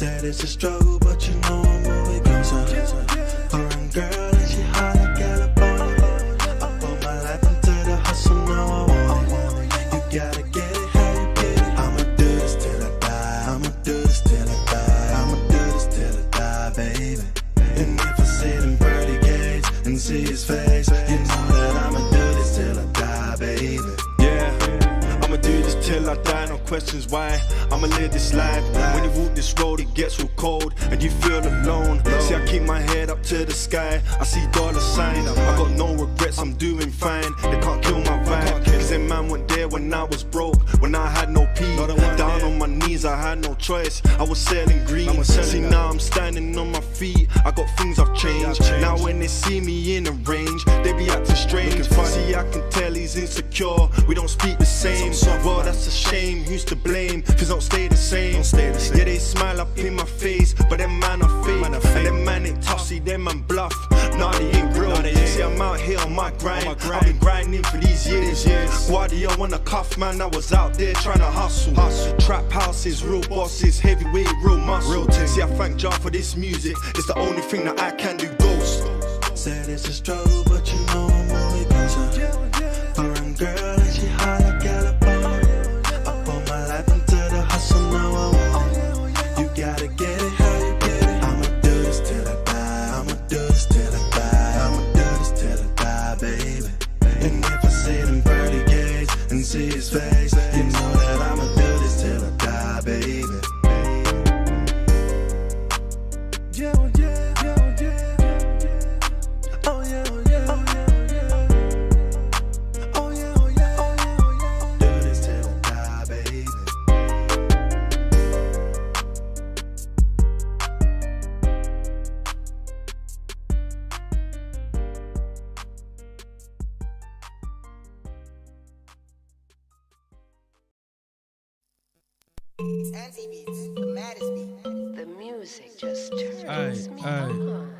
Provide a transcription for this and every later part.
Said it's a struggle, but you know I'm moving closer. Foreign girl and she hot like California. I put my life into the hustle, now I want it. You gotta get it how you get it. I'ma do this till I die. I'ma do this till I die. I'ma do this till I die, baby. And if I see them pretty gates and see his face, you know that I'ma do this till I die, baby. Yeah, I'ma do this till I die, no questions why. I'ma live this life. When you walk this road, it gets real cold and you feel alone. See, I keep my head up to the sky. I see dollar signs. I got no regrets, I'm doing fine. They can't kill my vibe. Cause them man weren't there when I was broke, when I had no pee. Down on my knees, I had no choice. I was selling green. See, now I'm standing on my feet. I got things I've changed. Now when they see me in the range, they be acting strange. See, I can tell he's insecure. We don't speak the same. Well, that's a shame. Who's to blame? Things don't stay the same. Yeah, they smile up in my face, but them man are fake. And them man ain't tough, see them man bluff. Nah, they ain't real. See, I'm out here on my grind. I've been grinding for these years. Guardia on a cuff, man, I was out there trying to hustle. Trap houses, real bosses, heavyweight, real muscle. See, I thank Jah for this music. It's the only thing that I can do, ghost. Said it's a struggle, but you know I'm moving closer. Foreign girl and she hot like California. I put my life into the hustle, now I want it. You gotta get it how you get it. I'ma do this till I die. I'ma do this till I die. I'ma do this till I die, baby. And if I see them pretty gates and see his face, you know that I'ma do this till I die, baby. Yeah, yeah, yeah, yeah. Oh yeah, oh yeah, oh yeah, oh yeah. Oh yeah, oh yeah, oh yeah, oh yeah. Do this till I die, baby. Anti-beats, the maddest beat. The music just turns me on.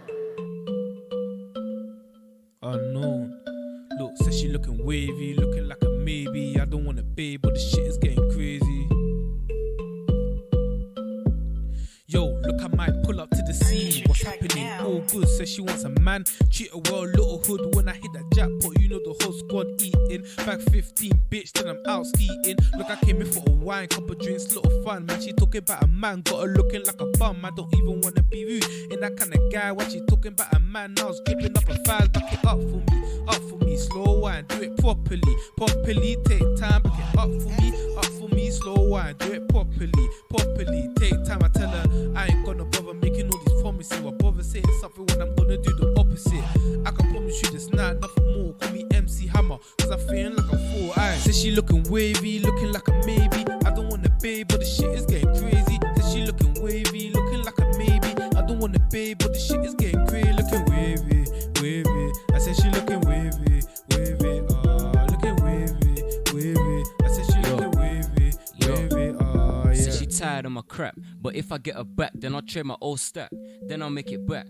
Unknown. Look, says she looking wavy, looking like a maybe. I don't want a babe, but the shit is getting crazy. Yo, look, I might pull up to the scene. What's happening? All good. Says she wants a man. Treat her well, little hood. When I hit that jackpot, you know the whole squad eating. Back 15, bitch, then I'm out skiing. Look, I came in for a wine, couple drinks, little fun. Man, she talking about a man, got her looking like a bum. I don't even wanna be rude. Ain't that kind of guy. When she talking about a man, I was gripping up a file. Back it up for me, slow wine, do it properly. Take time, back it up for me, slow wine, do it properly. Take time. I tell her I ain't gonna bother making all these promises. I bother saying something when I'm gonna do the opposite. I can promise you this night, nothing more. Call me MC Hammer, cause I'm feeling like I'm full. Says she looking wavy, looking like a maybe. I don't want a babe, but the shit is getting crazy. Says she looking wavy, looking like a maybe. I don't want a babe, but the shit is getting crazy. Looking wavy. I said she looking wavy. Looking wavy. I said she looking wavy. Yeah. Said she tired of my crap, but if I get her back, then I'll trade my old stack, then I'll make it back.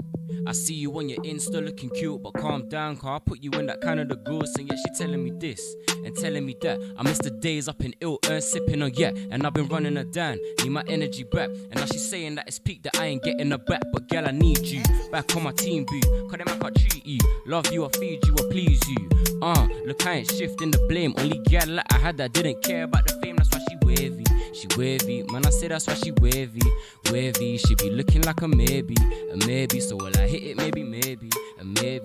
I see you on your Insta looking cute, but calm down, cause I put you in that kind of the goose. And yet she telling me this and telling me that. I miss the days up in ill sipping on yak, and I've been running her down, need my energy back. And now she's saying that it's peak, that I ain't getting her back. But girl, I need you back on my team, boo. Cause them I can't treat you, love you, I feed you, I please you. Look, I ain't shifting the blame. Only girl like I had that didn't care about the fame, that's why she wavy. She wavy, man, I say that's why she wavy. She be looking like a maybe. So will I hit it? Maybe,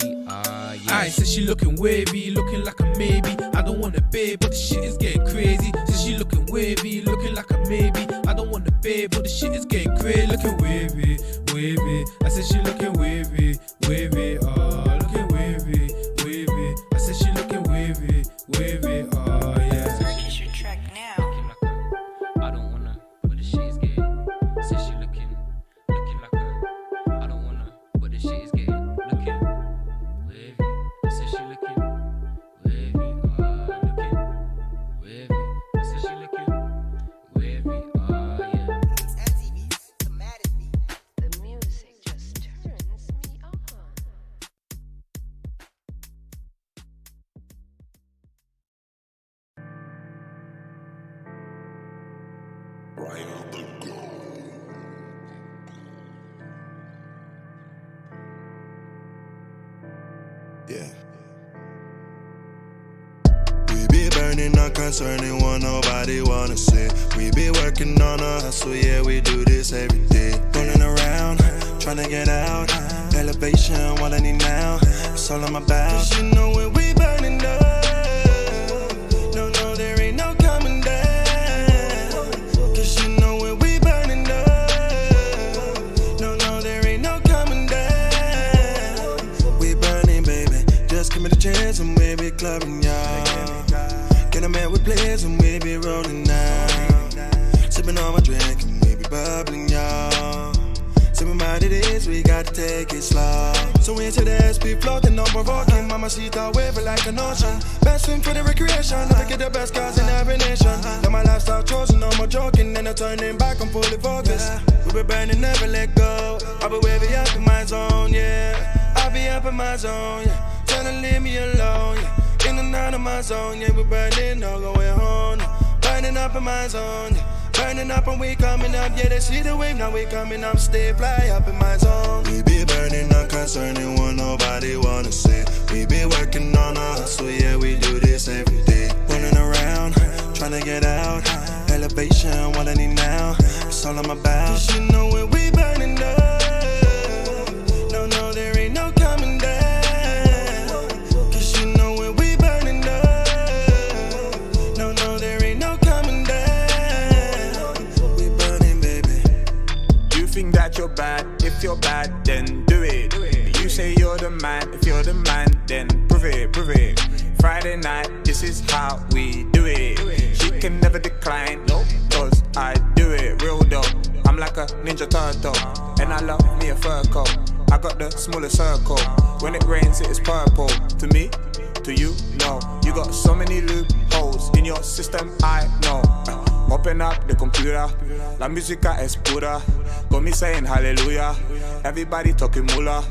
yeah. I said she looking wavy, looking like a maybe. I don't want a babe, but the shit is getting crazy. Said she looking wavy, looking like a maybe. I don't want a babe, but the shit is getting crazy. Looking wavy. I said she looking wavy. Looking wavy. I said she looking wavy. Yeah. Purchase your track now. I don't wanna, but the shit is getting. Said she looking like a. I don't wanna, but the shit is getting. Looking wavy. Said she looking wavy. Looking wavy. Said she looking wavy. Yeah. Anti-beats, the maddest beat. The music just turns me on. Yeah. We be burning, not concerning what nobody wanna see. We be working on a hustle, yeah, we do this every day. Rolling around, trying to get out. Elevation, what I need now. It's all I'm about. Cause you know when we burning up. No, no, there ain't no coming down. Cause you know when we burning up. No, no, there ain't no coming down. We burning, baby. Just give me the chance and we be clubbing, y'all. Get a man with players and we be rolling now. Sipping on my drink and we be bubbling, y'all. Sipping about it is, we got to take it slow. So into the SP floating, no provoking. Mamacita waving like an ocean. Best swim for the recreation. Never get the best cars in every nation. Got my lifestyle chosen, no more joking. And no turning back, I'm fully focused. We be burning, never let go. I'll be waving up in my zone, yeah. I'll be up in my zone, yeah. Tryna leave me alone, yeah. In and out of my zone, yeah, we burning, no going home. Burning up in my zone, yeah. Burning up and we coming up, yeah, they see the wave, now we coming up, stay fly up in my zone. We be burning, not concerning what nobody wanna see. We be working on a hustle, yeah, we do this every day. Running around, trying to get out. Elevation, what I need now, it's all I'm about. Cause you know when we burning up. No, no, there ain't no coming down. Think that you're bad, if you're bad, then do it. You say you're the man, if you're the man, then prove it, prove it. Friday night, this is how we do it. She can never decline, no, cause I do it, real dope. I'm like a ninja turtle, and I love me a fur coat. I got the smallest circle, when it rains it is purple. To me, to you, no. You got so many loopholes in your system, I know. Open up the computer, la música es pura. Got me saying hallelujah, everybody talking mula.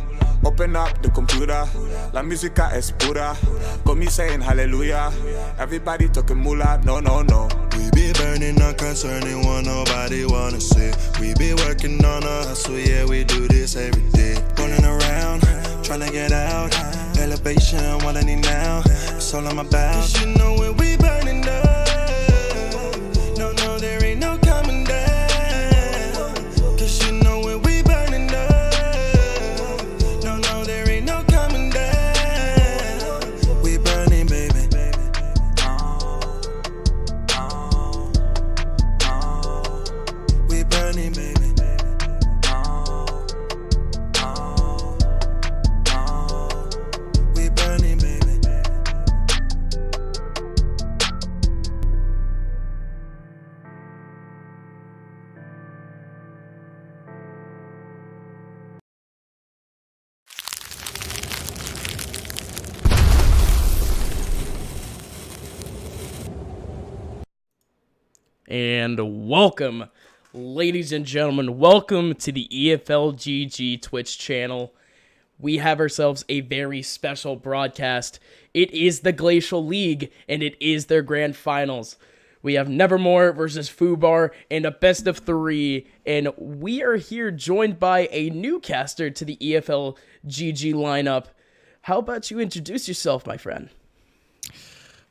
Open up the computer, la música es pura. Got me saying hallelujah, everybody talking mula. No, no, no. We be burning, not concerning what nobody wanna see. We be working on a hustle, yeah, we do this every day. Running around, trying to get out. Elevation, what I need now, it's all I'm about. Cause you know when we burning up. No, no, there ain't no coming down. Cause you know when we burning up. No, no, there ain't no coming down. We burning, baby. We burning, baby. We burning, baby. And welcome, ladies and gentlemen. Welcome to the EFLGG Twitch channel. We have ourselves a very special broadcast. It is the Glacial League, and it is their grand finals. We have Nevermore versus FUBAR in a best of 3, and we are here joined by a new caster to the EFLGG lineup. How about you introduce yourself, my friend?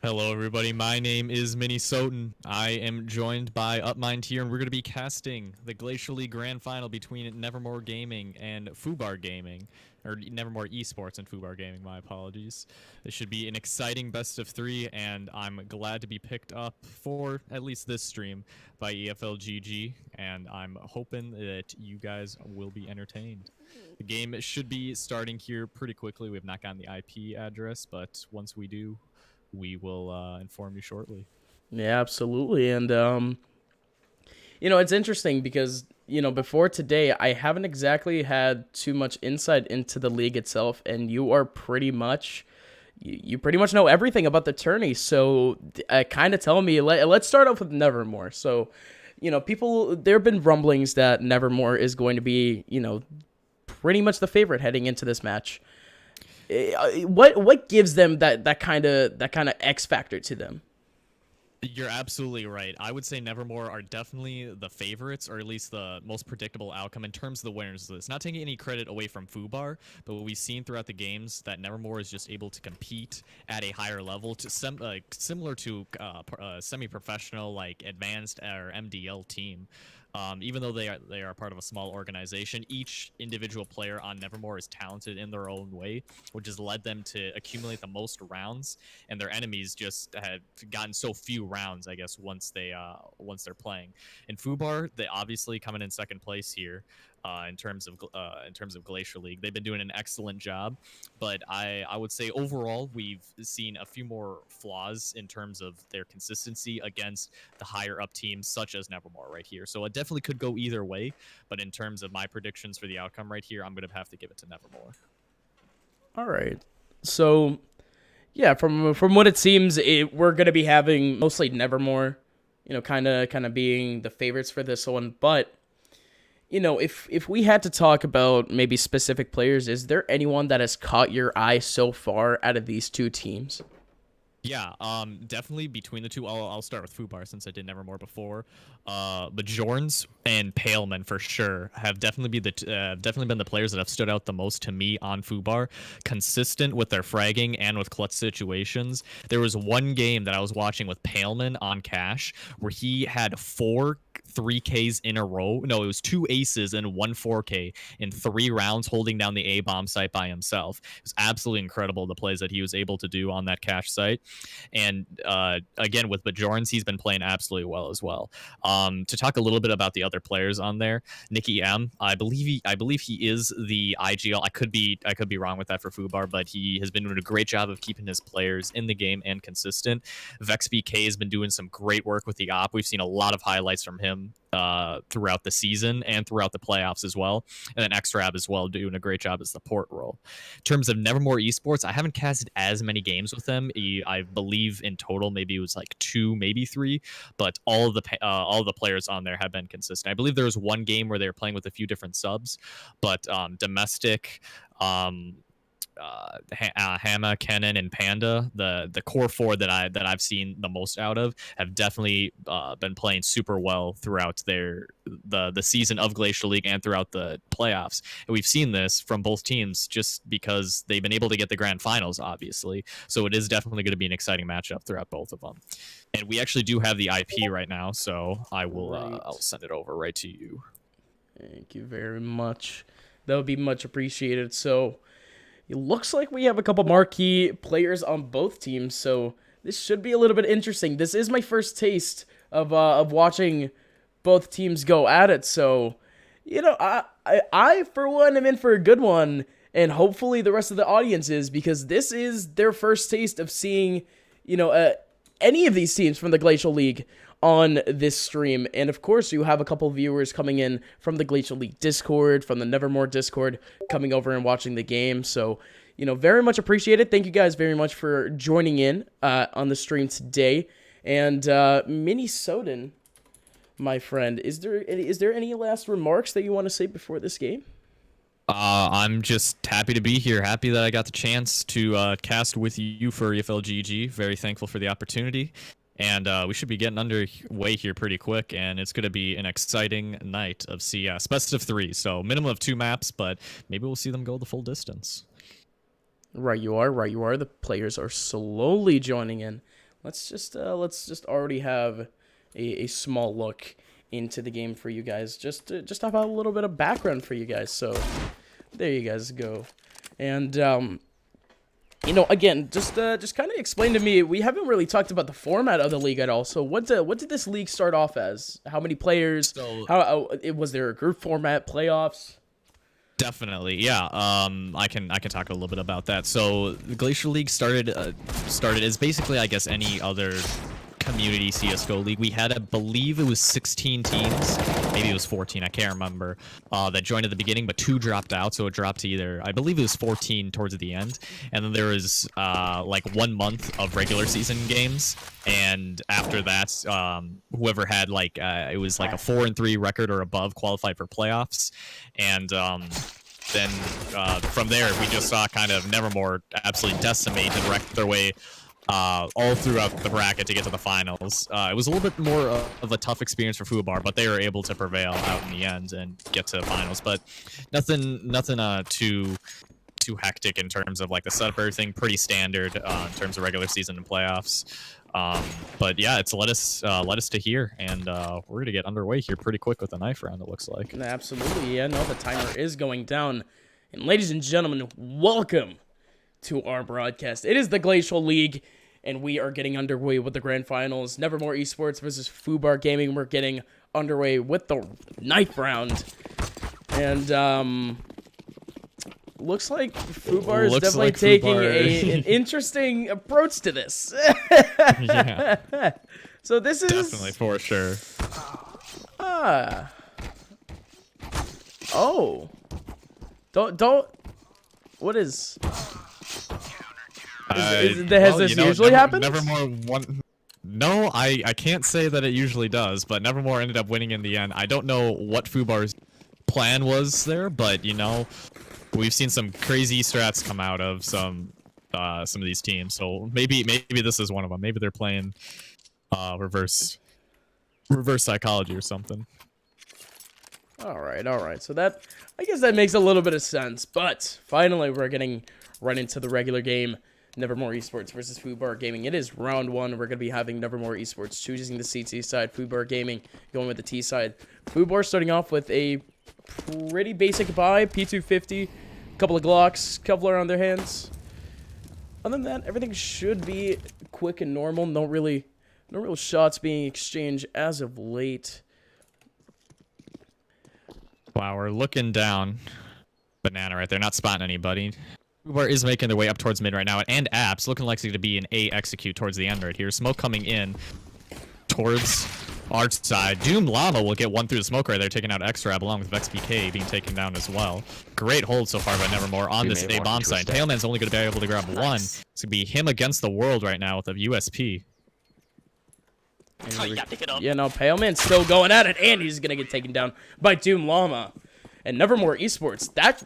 Hello, everybody. My name is Minnesotan. I am joined by UpMind here, and we're going to be casting the Glacial League Grand Final between Nevermore Gaming and FUBAR Gaming, or Nevermore Esports and FUBAR Gaming. My apologies. This should be an exciting best of 3, and I'm glad to be picked up for at least this stream by EFLGG, and I'm hoping that you guys will be entertained. The game should be starting here pretty quickly. We have not gotten the IP address, but once we do, we will inform you shortly. Yeah, absolutely. And, it's interesting because, before today, I haven't exactly had too much insight into the league itself, and you are pretty much, you pretty much know everything about the tourney. So kind of tell me, let's start off with Nevermore. So, there have been rumblings that Nevermore is going to be, pretty much the favorite heading into this match. What gives them that kind of X factor to them? You're absolutely right. I would say Nevermore are definitely the favorites, or at least the most predictable outcome in terms of the winners list. Not taking any credit away from FUBAR, but what we've seen throughout the games that Nevermore is just able to compete at a higher level, to similar to semi-professional, like advanced or MDL team. Even though they are part of a small organization, each individual player on Nevermore is talented in their own way, which has led them to accumulate the most rounds, and their enemies just had gotten so few rounds, I guess, once they're playing. In FUBAR, they obviously coming in second place here. In terms of Glacial League, they've been doing an excellent job, but I would say overall we've seen a few more flaws in terms of their consistency against the higher up teams such as Nevermore right here. So it definitely could go either way, but in terms of my predictions for the outcome right here, I'm gonna have to give it to Nevermore. All right, so yeah, from what it seems, we're gonna be having mostly Nevermore, kind of being the favorites for this one, but. If we had to talk about maybe specific players, is there anyone that has caught your eye so far out of these two teams? Yeah, definitely between the two. I'll start with FUBAR since I did Nevermore before. But Jorns and Paleman for sure have definitely been the players that have stood out the most to me on FUBAR. Consistent with their fragging and with clutch situations. There was one game that I was watching with Paleman on Cash where he had 4 3Ks in a row. No, it was 2 aces and 1 4K in 3 rounds holding down the A bomb site by himself. It was absolutely incredible the plays that he was able to do on that Cash site. And again, with Bajorans, he's been playing absolutely well as well. To talk a little bit about the other players on there, Nicky M, I believe he is the IGL. I could be wrong with that for FUBAR, but he has been doing a great job of keeping his players in the game and consistent. Vex BK has been doing some great work with the op. We've seen a lot of highlights from him throughout the season and throughout the playoffs as well. And then Xrab as well, doing a great job as the port role. In terms of Nevermore Esports, I haven't casted as many games with them. I believe in total maybe it was like 2, maybe 3, but all of the players on there have been consistent. I believe there was one game where they were playing with a few different subs, but domestic, Hama, Kennen, and Panda, the core 4 that I've seen the most out of, have definitely been playing super well throughout the season of Glacial League and throughout the playoffs. And we've seen this from both teams just because they've been able to get the grand finals, obviously. So it is definitely going to be an exciting matchup throughout both of them. And we actually do have the IP right now, so I will I'll send it over right to you. Thank you very much. That would be much appreciated. So it looks like we have a couple marquee players on both teams, so this should be a little bit interesting. This is my first taste of watching both teams go at it, so I for one am in for a good one, and hopefully the rest of the audience is, because this is their first taste of seeing any of these teams from the Glacial League on this stream. And of course, you have a couple viewers coming in from the Glacial League Discord, from the Nevermore Discord, coming over and watching the game. So, very much appreciated. Thank you guys very much for joining in on the stream today. And Mini Soden, my friend, is there any last remarks that you want to say before this game? I'm just happy to be here. Happy that I got the chance to cast with you for EFLGG. Very thankful for the opportunity. And we should be getting underway here pretty quick, and it's going to be an exciting night of CS. Best of 3, so minimum of 2 maps, but maybe we'll see them go the full distance. Right you are. The players are slowly joining in. Let's just already have a small look into the game for you guys. Just have a little bit of background for you guys. So there you guys go. And again, just kind of explain to me. We haven't really talked about the format of the league at all. So what did this league start off as? How many players? How was there a group format, playoffs? Definitely, yeah. I can talk a little bit about that. So the Glacial League started as basically, I guess, any other community CSGO league. We had, I believe it was 16 teams, maybe it was 14, I can't remember, that joined at the beginning, but 2 dropped out, so it dropped to either, I believe it was 14 towards the end, and then there was like 1 month of regular season games, and after that, whoever had like, it was like a 4-3 record or above qualified for playoffs, and then from there, we just saw kind of Nevermore absolutely decimate and wreck their way all throughout the bracket to get to the finals. It was a little bit more of a tough experience for FUBAR, but they were able to prevail out in the end and get to the finals. But nothing too hectic in terms of like the setup. Everything pretty standard in terms of regular season and playoffs. But yeah, it's led us to here, and we're gonna get underway here pretty quick with the knife round. It looks like. Absolutely, yeah. No, the timer is going down, and ladies and gentlemen, welcome to our broadcast. It is the Glacial League, and we are getting underway with the grand finals. Nevermore Esports versus FUBAR Gaming. We're getting underway with the knife round, and looks like FUBAR is definitely taking an interesting approach to this. Yeah. So this is definitely for sure. Oh. Don't. What is? Has this usually happened? Nevermore won. No, I can't say that it usually does, but Nevermore ended up winning in the end. I don't know what FUBAR's plan was there, but you know, we've seen some crazy strats come out of some of these teams. So maybe this is one of them. Maybe they're playing reverse psychology or something. All right. So that, I guess that makes a little bit of sense. But finally, we're getting right into the regular game. Nevermore Esports versus FUBAR Gaming. It is round one. We're going to be having Nevermore Esports choosing the CT side, FUBAR Gaming going with the T side. FUBAR starting off with a pretty basic buy, P250, couple of Glocks, Kevlar on their hands. Other than that, everything should be quick and normal. No real shots being exchanged as of late. Wow, we're looking down. Banana right there, not spotting anybody. FUBAR is making their way up towards mid right now, and Apps looking like it's going to be an A execute towards the end right here. Smoke coming in towards our side. Doom Llama will get one through the smoke right there, taking out X-Rab along with VexPK being taken down as well. Great hold so far by Nevermore on this A bomb side. Tailman's only going to be able to grab one. It's going to be him against the world right now with a USP. Yeah, no, Paleman's still going at it, and he's going to get taken down by Doom Llama. And Nevermore Esports, that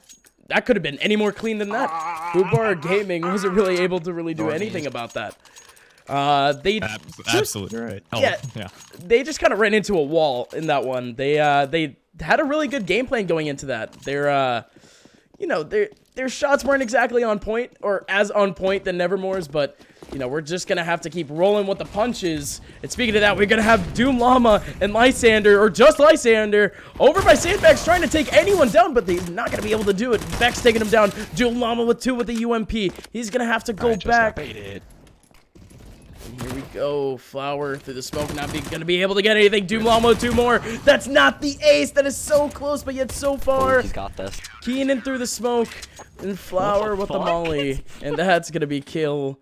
could have been any more clean than that. FUBAR Gaming wasn't really able to do anything about that. They absolutely right. Oh, yeah, they just kind of ran into a wall in that one. They had a really good game plan going into that. Their shots weren't exactly on point or as on point than Nevermore's, but you know, we're just gonna have to keep rolling with the punches. And speaking of that, we're gonna have Doom Llama and Lysander, or just Lysander, over by Sandbags trying to take anyone down, but they're not gonna be able to do it. Vex taking him down. Doom Llama with 2 with the UMP. He's gonna have to go back. And here we go. Flower through the smoke, not gonna be able to get anything. Doom Llama with 2 more. That's not the ace. That is so close, but yet so far. He's got this. Keenan through the smoke, and Flower with the molly, and that's gonna be kill.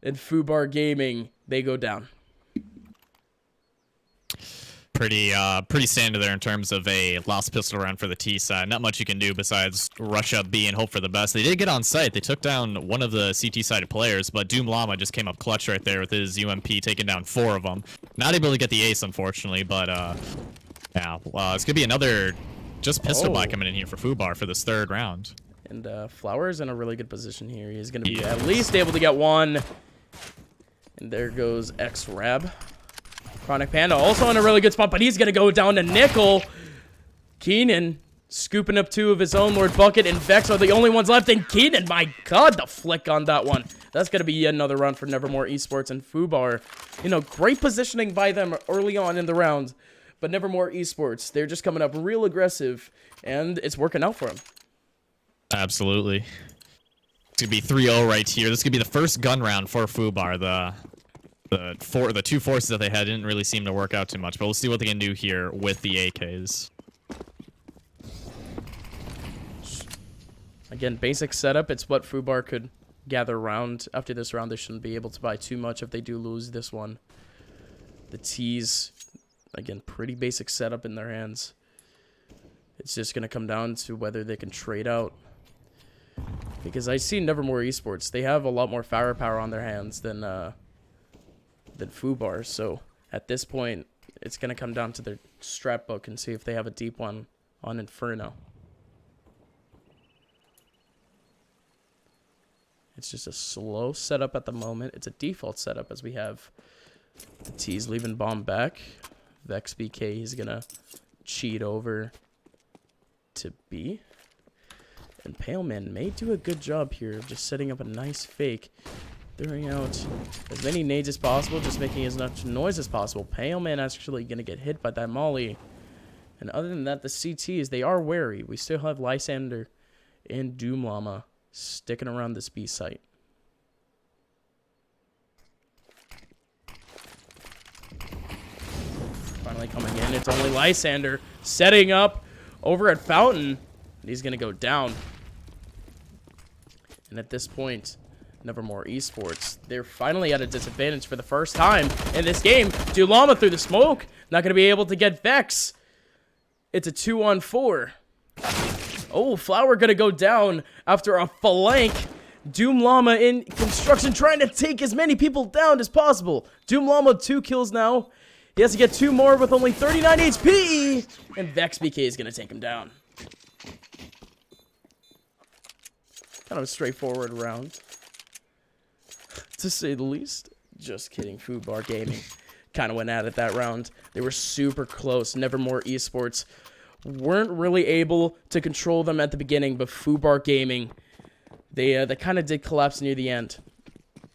And FUBAR Gaming, they go down. Pretty standard there in terms of a lost pistol round for the T side. Not much you can do besides rush up B and hope for the best. They did get on site. They took down one of the CT side players, but Doom Llama just came up clutch right there with his UMP, taking down 4 of them. Not able to get the ace, unfortunately, but yeah, it's gonna be another just pistol buy coming in here for FUBAR for this 3rd round. And Flower's in a really good position here. He's gonna be at least able to get 1. And there goes X-Rab. Chronic Panda also in a really good spot, but he's going to go down to Nickel. Keenan scooping up 2 of his own. Lord Bucket and Vex are the only ones left. And Keenan, my God, the flick on that one. That's going to be yet another round for Nevermore Esports and FUBAR. You know, great positioning by them early on in the round. But Nevermore Esports, they're just coming up real aggressive. And it's working out for them. Absolutely. It's going to be 3-0 right here. This could be the first gun round for FUBAR. The 2 forces that they had didn't really seem to work out too much, but we'll see what they can do here with the AKs. Again, basic setup. It's what FUBAR could gather around. After this round, they shouldn't be able to buy too much if they do lose this one. The T's, again, pretty basic setup in their hands. It's just going to come down to whether they can trade out. Because I see Nevermore Esports, they have a lot more firepower on their hands than FUBAR. So at this point, it's going to come down to their strat book and see if they have a deep one on Inferno. It's just a slow setup at the moment. It's a default setup as we have the T's leaving bomb back. Vex BK, he's going to cheat over to B. And Pale Man may do a good job here of just setting up a nice fake. Throwing out as many nades as possible, just making as much noise as possible. Pale Man actually going to get hit by that molly. And other than that, the CTs, they are wary. We still have Lysander and Doom Llama sticking around this B site. Finally coming in, it's only Lysander setting up over at Fountain. And he's going to go down. And at this point, Nevermore Esports, they're finally at a disadvantage for the first time in this game. Doom Llama through the smoke, not going to be able to get Vex. It's a 2-on-4. Oh, Flower going to go down after a flank. Doom Llama in construction trying to take as many people down as possible. Doom Llama 2 kills now. He has to get 2 more with only 39 HP. And Vex BK is going to take him down. Kind of a straightforward round, to say the least. Just kidding. FUBAR Gaming kind of went at it that round. They were super close. Nevermore Esports weren't really able to control them at the beginning, but FUBAR Gaming, they kind of did collapse near the end.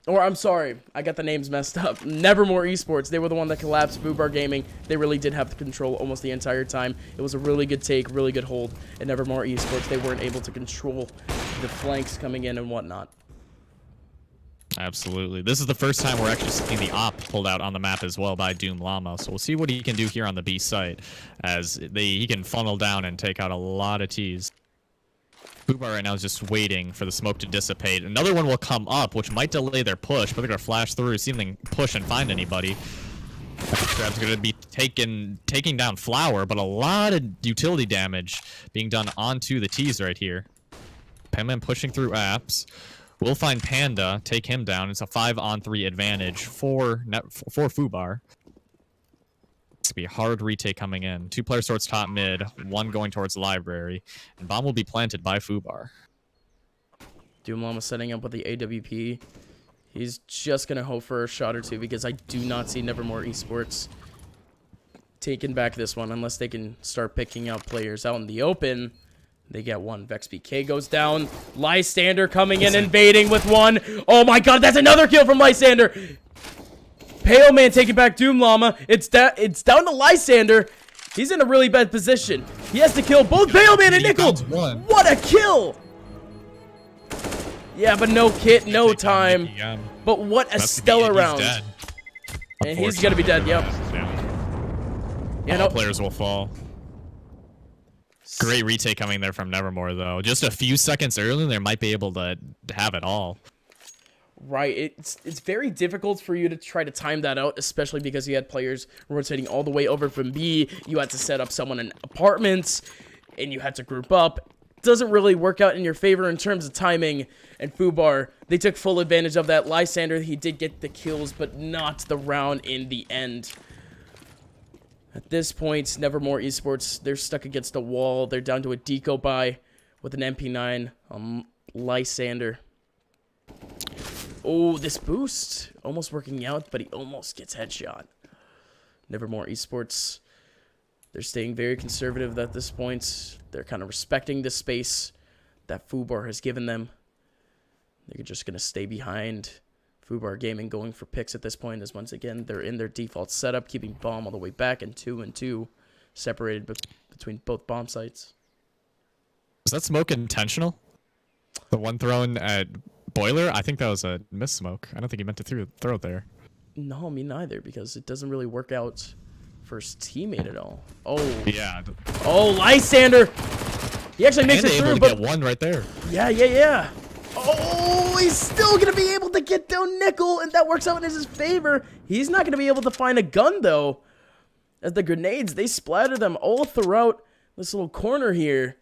Or, I'm sorry, I got the names messed up. Nevermore Esports, they were the one that collapsed. FUBAR Gaming, they really did have the control almost the entire time. It was a really good take, really good hold. And Nevermore Esports, they weren't able to control the flanks coming in and whatnot. Absolutely. This is the first time we're actually seeing the op pulled out on the map as well by Doom Llama. So we'll see what he can do here on the B site as he can funnel down and take out a lot of T's. FUBAR right now is just waiting for the smoke to dissipate. Another one will come up, which might delay their push, but they're going to flash through, see if they can push and find anybody. Crab's going to be taking down Flower, but a lot of utility damage being done onto the T's right here. Penman pushing through apps. We'll find Panda, take him down. It's a 5-on-3 advantage for FUBAR. It's going to be a hard retake coming in. 2 players towards top mid, 1 going towards library. And bomb will be planted by FUBAR. Doom Llama setting up with the AWP. He's just going to hope for a shot or two because I do not see Nevermore Esports taking back this one unless they can start picking out players out in the open. They get 1. Vex BK goes down. Lysander coming in, invading with 1. Oh my god, that's another kill from Lysander. Pale Man taking back Doom Llama. It's down to Lysander. He's in a really bad position. He has to kill both Pale Man and Nickel. What a kill! Yeah, but no kit, no time. But what a stellar round. And he's gonna be dead, yep. Yeah, all players will fall. Great retake coming there from Nevermore, though. Just a few seconds earlier, they might be able to have it all. Right, it's very difficult for you to try to time that out, especially because you had players rotating all the way over from B. You had to set up someone in apartments, and you had to group up. Doesn't really work out in your favor in terms of timing. And FUBAR, they took full advantage of that. Lysander, he did get the kills, but not the round in the end. At this point, Nevermore Esports, they're stuck against a wall. They're down to a deco buy with an MP9 on Lysander. Oh, this boost. Almost working out, but he almost gets headshot. Nevermore Esports, they're staying very conservative at this point. They're kind of respecting the space that FUBAR has given them. They're just going to stay behind. FUBAR Gaming going for picks at this point as once again they're in their default setup, keeping bomb all the way back and 2 and 2 separated between both bomb sites. Was that smoke intentional? The one thrown at Boiler? I think that was a miss smoke. I don't think he meant to throw it there. No, me neither, because it doesn't really work out for his teammate at all. Oh. Yeah. Oh, Lysander! He actually makes it through, able to get 1 right there. Yeah. Oh, he's still going to be able to get down Nickel, and that works out in his favor. He's not going to be able to find a gun, though, as the grenades, they splatter them all throughout this little corner here.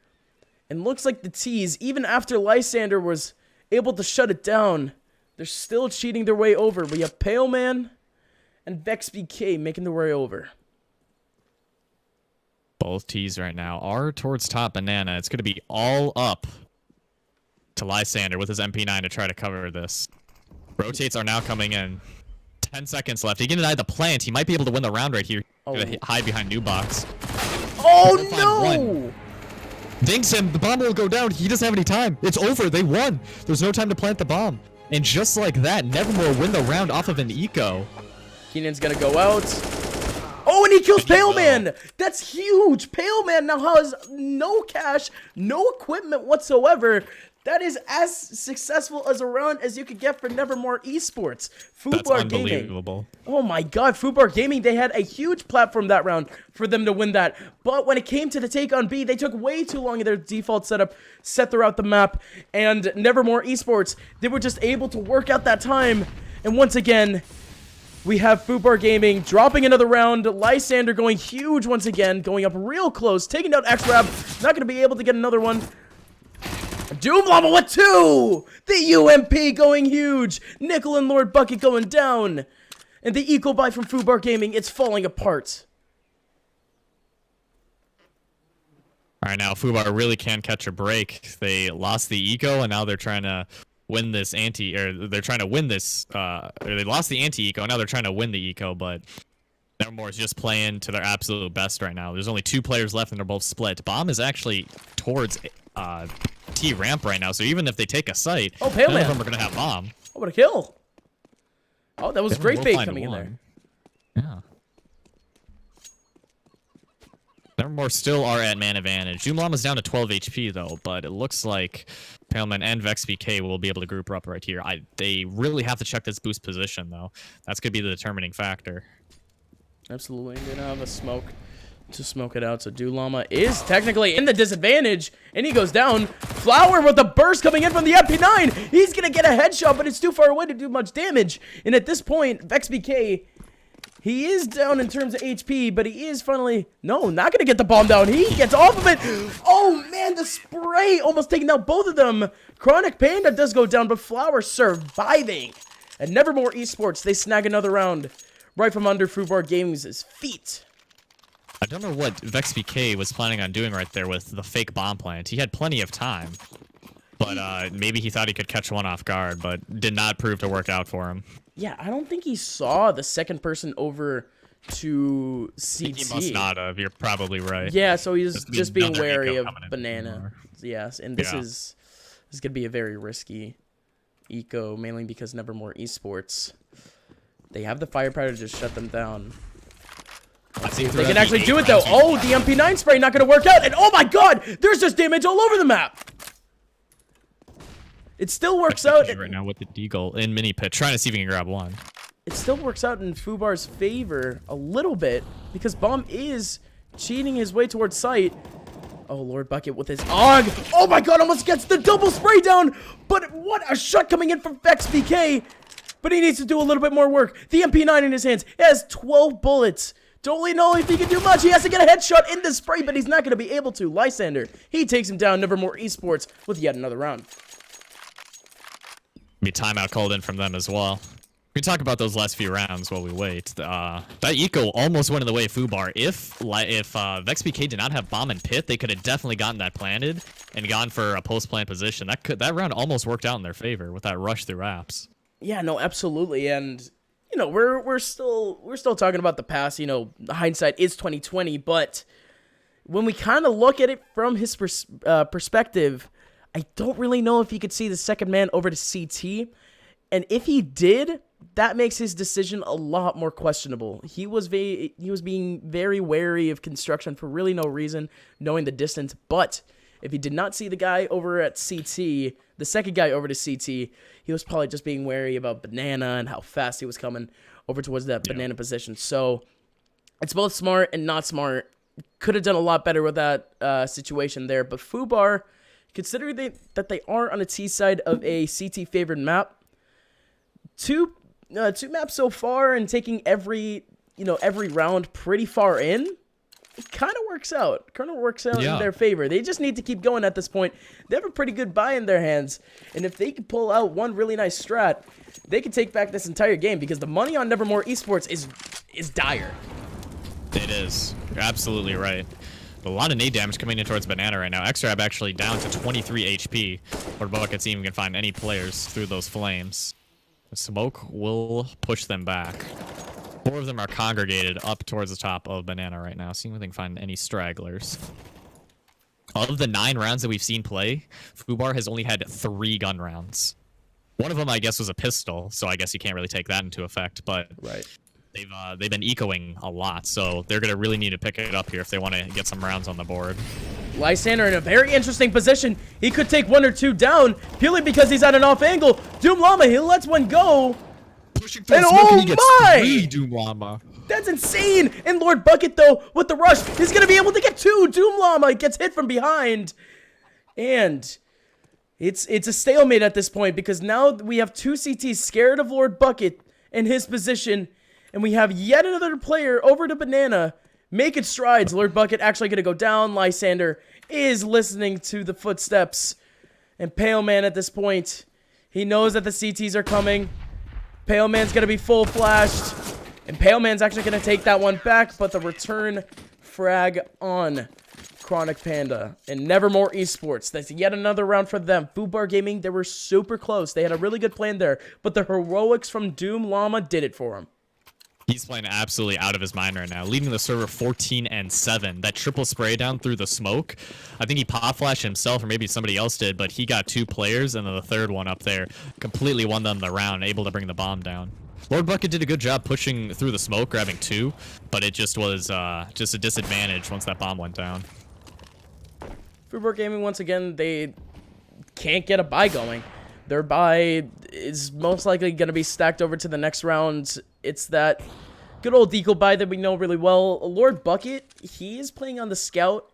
And looks like the T's, even after Lysander was able to shut it down, they're still cheating their way over. We have Pale Man and Vex BK making their way over. Both T's right now are towards top banana. It's going to be all up to Lysander with his MP9 to try to cover this. Rotates are now coming in. 10 seconds left. He can deny the plant. He might be able to win the round right here. Gonna hide behind new box. Oh no! Dings him. The bomb will go down. He doesn't have any time. It's over. They won. There's no time to plant the bomb. And just like that, Nevermore win the round off of an eco. Keenan's gonna go out. Oh, and he kills Pale Man! That's huge! Pale Man now has no cash, no equipment whatsoever. That is as successful as a round as you could get for Nevermore Esports. That's FUBAR unbelievable. Gaming. Oh my god, FUBAR Gaming, they had a huge platform that round for them to win that. But when it came to the take on B, they took way too long in their default setup set throughout the map. And Nevermore Esports, they were just able to work out that time. And once again, we have FUBAR Gaming dropping another round. Lysander going huge once again, going up real close, taking down X-Rab. Not going to be able to get another one. Doom Llama with 2! The UMP going huge! Nickel and Lord Bucket going down! And the eco buy from FUBAR Gaming, it's falling apart. Alright, now FUBAR really can catch a break. They lost the eco, and now they're trying to win this they're trying to win this, or they lost the anti-eco, and now they're trying to win the eco, but Nevermore is just playing to their absolute best right now. There's only 2 players left, and they're both split. Bomb is actually towards T ramp right now, so even if they take a site, oh, Pale none Man. of them are gonna have bomb. Oh, what a kill! Oh, that was Yeah, great we'll bait find coming in one. there. Yeah. Nevermore still are at man advantage. Doom Llama's down to 12 HP though, but it looks like Paleman and VexBK will be able to group up right here. They really have to check this boost position though. That's gonna be the determining factor. Absolutely, they don't have a smoke to smoke it out, so Doom Llama is technically in the disadvantage, and he goes down. Flower with the burst coming in from the MP9. He's gonna get a headshot, but it's too far away to do much damage. And at this point, VexBK, he is down in terms of HP, but he is finally, no, not gonna get the bomb down. He gets off of it. Oh man, the spray almost taking out both of them. Chronic Panda does go down, but Flower surviving. And Nevermore Esports, they snag another round right from under FUBAR Gaming's feet. I don't know what VexBK was planning on doing right there with the fake bomb plant. He had plenty of time, but maybe he thought he could catch one off guard, but did not prove to work out for him. Yeah, I don't think he saw the second person over to CT. He must not have. You're probably right. Yeah, so he's just being another wary eco of coming in Banana. Yes, and this is gonna be a very risky eco, mainly because Nevermore Esports, they have the firepower to just shut them down. Let's see if they can actually do it though. Oh, the MP9 spray not gonna work out, and oh my god, there's just damage all over the map. It still works out right now with the Deagle in mini pit, trying to see if he can grab one. It still works out in FUBAR's favor a little bit because Bomb is cheating his way towards sight. Oh, Lord Bucket with his AUG. Oh my god, almost gets the double spray down. But what a shot coming in from VexBK. But he needs to do a little bit more work. The MP9 in his hands. He has 12 bullets. Don't really know if he can do much. He has to get a headshot in the spray, but he's not going to be able to. Lysander, he takes him down. Nevermore Esports with yet another round. Be timeout called in from them as well. We can talk about those last few rounds while we wait. That eco almost went in the way of FUBAR. If VexBK did not have bomb and pit, they could have definitely gotten that planted and gone for a post-plant position. That round almost worked out in their favor with that rush through apps. Yeah, no, absolutely. And you know, we're still talking about the past. You know, hindsight is 2020, but when we kind of look at it from his perspective, I don't really know if he could see the second man over to CT. And if he did, that makes his decision a lot more questionable. He was being very wary of construction for really no reason, knowing the distance. But if he did not see the guy over at CT, the second guy over to CT, he was probably just being wary about Banana and how fast he was coming over towards that Banana position. So it's both smart and not smart. Could have done a lot better with that situation there. But FUBAR, considering that they are on a T side of a CT favored map, two maps so far and taking every round pretty far in, it kind of works out. In their favor. They just need to keep going at this point. They have a pretty good buy in their hands, and if they can pull out one really nice strat, they can take back this entire game because the money on Nevermore Esports is dire. It is. You're absolutely right. A lot of nade damage coming in towards Banana right now. X-Rab actually down to 23 HP. Or Bucket's even can find any players through those flames. The smoke will push them back. 4 of them are congregated up towards the top of Banana right now, seeing if they can find any stragglers. Of the 9 rounds that we've seen play, FUBAR has only had 3 gun rounds. One of them, I guess, was a pistol, so I guess you can't really take that into effect, but right. They've been ecoing a lot, so they're going to really need to pick it up here if they want to get some rounds on the board. Lysander in a very interesting position. He could take 1 or 2 down, purely because he's at an off angle. Doom Llama, he lets one go. Pushing through and smoke, oh and he gets my! 3 Doom Llama. That's insane. And Lord Bucket, though, with the rush, he's going to be able to get 2. Doom Llama gets hit from behind. And it's a stalemate at this point, because now we have 2 CTs scared of Lord Bucket in his position. And we have yet another player over to Banana making strides. Lord Bucket actually going to go down. Lysander is listening to the footsteps. And Pale Man at this point, he knows that the CTs are coming. Pale Man's going to be full flashed. And Pale Man's actually going to take that one back. But the return frag on Chronic Panda and Nevermore Esports. That's yet another round for them. FUBAR Gaming, they were super close. They had a really good plan there. But the heroics from Doom Llama did it for him. He's playing absolutely out of his mind right now, leading the server 14-7. That triple spray down through the smoke. I think he pop flashed himself, or maybe somebody else did, but he got 2 players, and then the third one up there completely won them the round, able to bring the bomb down. Lord Bucket did a good job pushing through the smoke, grabbing 2, but it just was just a disadvantage once that bomb went down. FUBAR Gaming, once again, they can't get a buy going. Their buy is most likely going to be stacked over to the next round. It's that good old deco buy that we know really well. Lord Bucket, he is playing on the scout.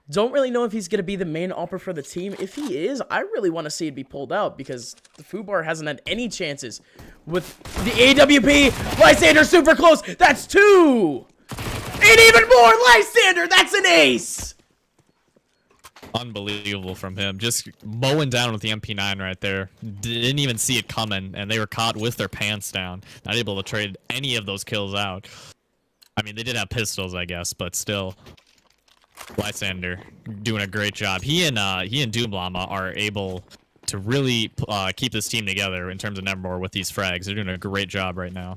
Don't really know if he's going to be the main opper for the team. If he is, I really want to see it be pulled out, because the FUBAR hasn't had any chances with the AWP. Lysander super close. That's 2. And even more, Lysander. That's an ace. Unbelievable from him. Just mowing down with the MP9 right there. Didn't even see it coming, and they were caught with their pants down. Not able to trade any of those kills out. I mean, they did have pistols, I guess, but still. Lysander doing a great job. He and Doom Llama are able to really keep this team together in terms of Nevermore with these frags. They're doing a great job right now.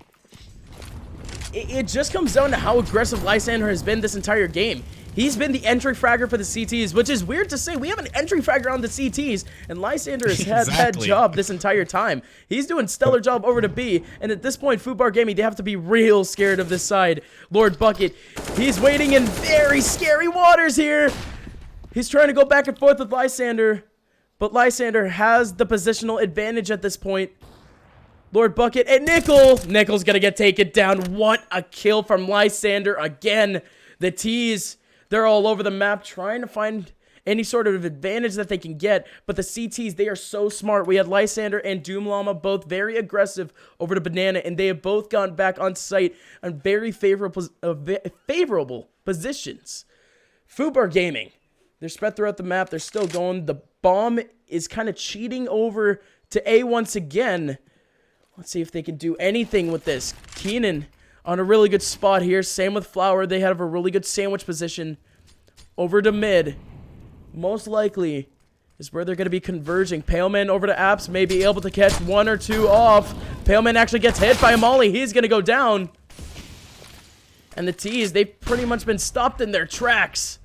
It just comes down to how aggressive Lysander has been this entire game. He's been the entry fragger for the CTs, which is weird to say. We have an entry fragger on the CTs, and Lysander has had that job this entire time. He's doing stellar job over to B, and at this point, FUBAR Gaming, they have to be real scared of this side. Lord Bucket, he's waiting in very scary waters here. He's trying to go back and forth with Lysander, but Lysander has the positional advantage at this point. Lord Bucket and Nickel. Nickel's gonna get taken down. What a kill from Lysander again. The T's, they're all over the map trying to find any sort of advantage that they can get. But the CTs, they are so smart. We had Lysander and Doom Llama both very aggressive over to Banana, and they have both gone back on site on very favorable positions. FUBAR Gaming, they're spread throughout the map. They're still going. The bomb is kind of cheating over to A once again. Let's see if they can do anything with this. Keenan on a really good spot here. Same with Flower. They have a really good sandwich position. Over to mid. Most likely is where they're going to be converging. Paleman over to Apps. May be able to catch 1 or 2 off. Paleman actually gets hit by a molly. He's going to go down. And the T's, they've pretty much been stopped in their tracks.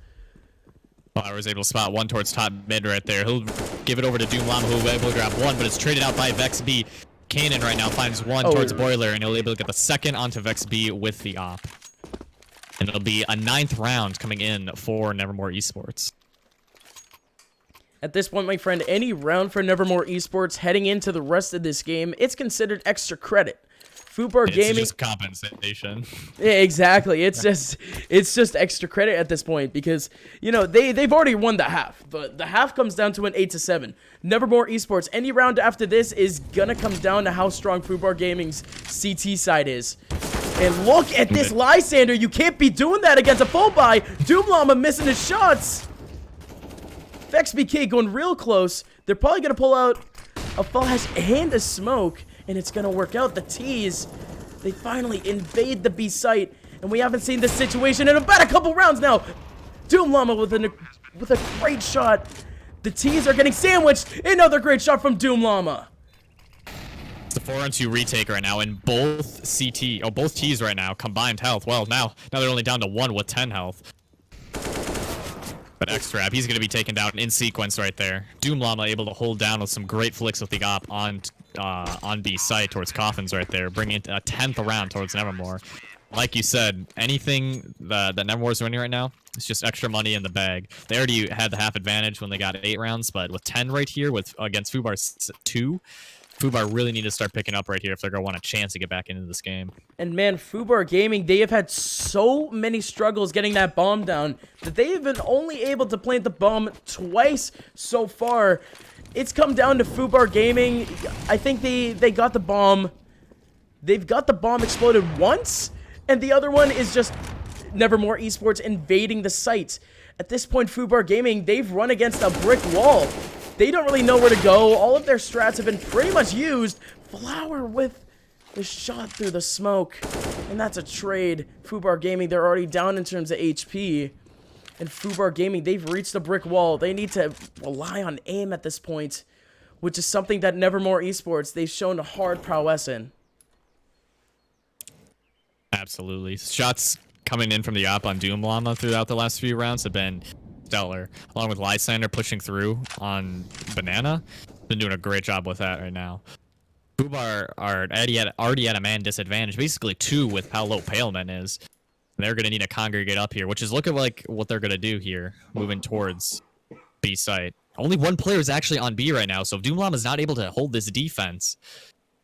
Flower was able to spot 1 towards top mid right there. He'll give it over to Doom Llama, who will be able to grab 1, but it's traded out by Vex B. Kanan right now finds 1 towards Boiler, and he'll be able to get the 2nd onto Vex B with the op. And it'll be a 9th round coming in for Nevermore Esports. At this point, my friend, any round for Nevermore Esports heading into the rest of this game, it's considered extra credit. FUBAR Gaming. It's just compensation. Yeah, exactly. It's just extra credit at this point because, you know, they've already won the half. But the half comes down to an 8-7. Nevermore Esports, any round after this is gonna come down to how strong FUBAR Gaming's CT side is. And look at this Lysander. You can't be doing that against a full buy. Doom Llama missing his shots. VexBK going real close. They're probably gonna pull out a flash and a smoke. And it's going to work out. The T's, they finally invade the B site. And we haven't seen this situation in about a couple rounds now. Doom Llama with a great shot. The T's are getting sandwiched. Another great shot from Doom Llama. It's a 4-on-2 retake right now, and both T's right now combined health. Well, now they're only down to 1 with 10 health. But X-Trap, he's going to be taken down in sequence right there. Doom Llama able to hold down with some great flicks with the op on B site towards Coffins right there, bringing it a 10th round towards Nevermore. Like you said, anything that Nevermore's winning right now, it's just extra money in the bag. They already had the half advantage when they got 8 rounds, but with 10 right here against FUBAR's 2, FUBAR really need to start picking up right here if they're going to want a chance to get back into this game. And man, FUBAR Gaming, they have had so many struggles getting that bomb down that they have been only able to plant the bomb twice so far. It's come down to FUBAR Gaming. I think they got the bomb. They've got the bomb exploded once, and the other one is just Nevermore Esports invading the site. At this point, FUBAR Gaming, they've run against a brick wall. They don't really know where to go. All of their strats have been pretty much used. Flower with the shot through the smoke. And that's a trade. FUBAR Gaming, they're already down in terms of HP. And FUBAR Gaming, they've reached a brick wall. They need to rely on aim at this point, which is something that Nevermore Esports, they've shown a hard prowess in. Absolutely. Shots coming in from the op on Doom Llama throughout the last few rounds have been stellar. Along with Lysander pushing through on Banana. Been doing a great job with that right now. FUBAR are already at a man disadvantage. Basically 2 with how low Paleman is. They're going to need to congregate up here, which is looking like what they're going to do here, moving towards B site. Only 1 player is actually on B right now, so if Doom Llama is not able to hold this defense,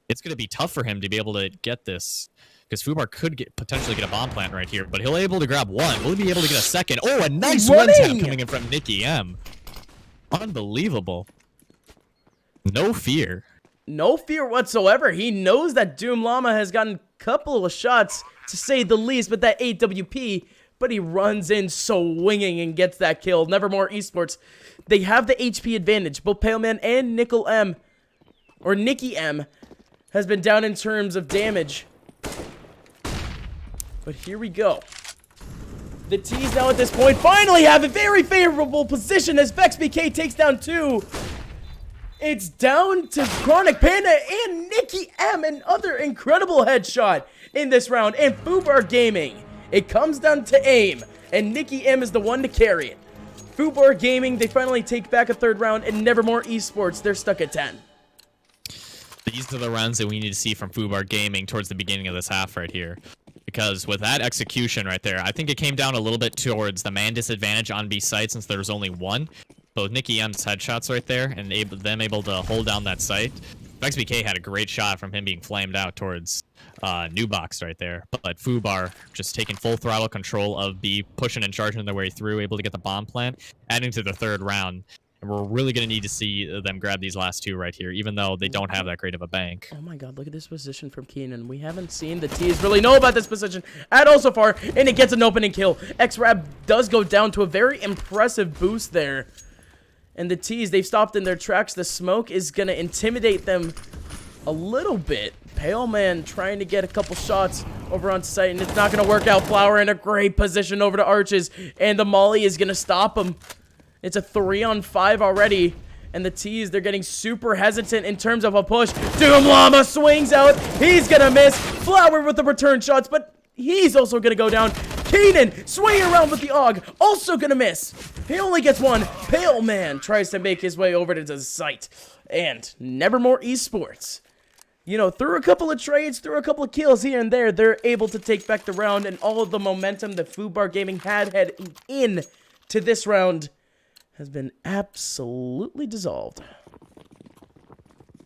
it's going to be tough for him to be able to get this. Because FUBAR could potentially get a bomb plant right here, but he'll be able to grab 1. Will he be able to get a second? Oh, a nice one-tap coming in from Nicky M. Unbelievable. No fear. No fear whatsoever. He knows that Doom Llama has gotten a couple of shots, to say the least, with that AWP, but he runs in swinging and gets that kill. Nevermore Esports, they have the HP advantage. Both Paleman and Nicky M has been down in terms of damage. But here we go. The T's now at this point finally have a very favorable position as VexBK takes down 2. It's down to Chronic Panda and Nicky M, another incredible headshot in this round. And FUBAR Gaming, it comes down to aim, and Nicky M is the one to carry it. FUBAR Gaming, they finally take back a 3rd round, and Nevermore Esports, they're stuck at 10. These are the rounds that we need to see from FUBAR Gaming towards the beginning of this half right here. Because with that execution right there, I think it came down a little bit towards the man disadvantage on B site since there was only 1. Both Nicky M's headshots right there and them able to hold down that site. VexBK had a great shot from him being flamed out towards New Box right there. But FUBAR just taking full throttle control of B, pushing and charging their way through, able to get the bomb plant, adding to the 3rd round. And we're really going to need to see them grab these last 2 right here, even though they don't have that great of a bank. Oh my god, look at this position from Keenan. We haven't seen the T's really know about this position at all so far, and it gets an opening kill. X-Rab does go down to a very impressive boost there. And the T's, they've stopped in their tracks. The smoke is going to intimidate them a little bit. Paleman trying to get a couple shots over on site, and it's not going to work out. Flower in a great position over to Arches, and the Molly is going to stop him. It's a 3-on-5 already, and the T's, they're getting super hesitant in terms of a push. Doom Llama swings out. He's going to miss. Flower with the return shots, but he's also going to go down. Keenan swinging around with the AUG, also going to miss. He only gets 1. Paleman tries to make his way over to the site. And Nevermore Esports, you know, through a couple of trades, through a couple of kills here and there, they're able to take back the round, and all of the momentum that FUBAR Gaming had heading in to this round has been absolutely dissolved.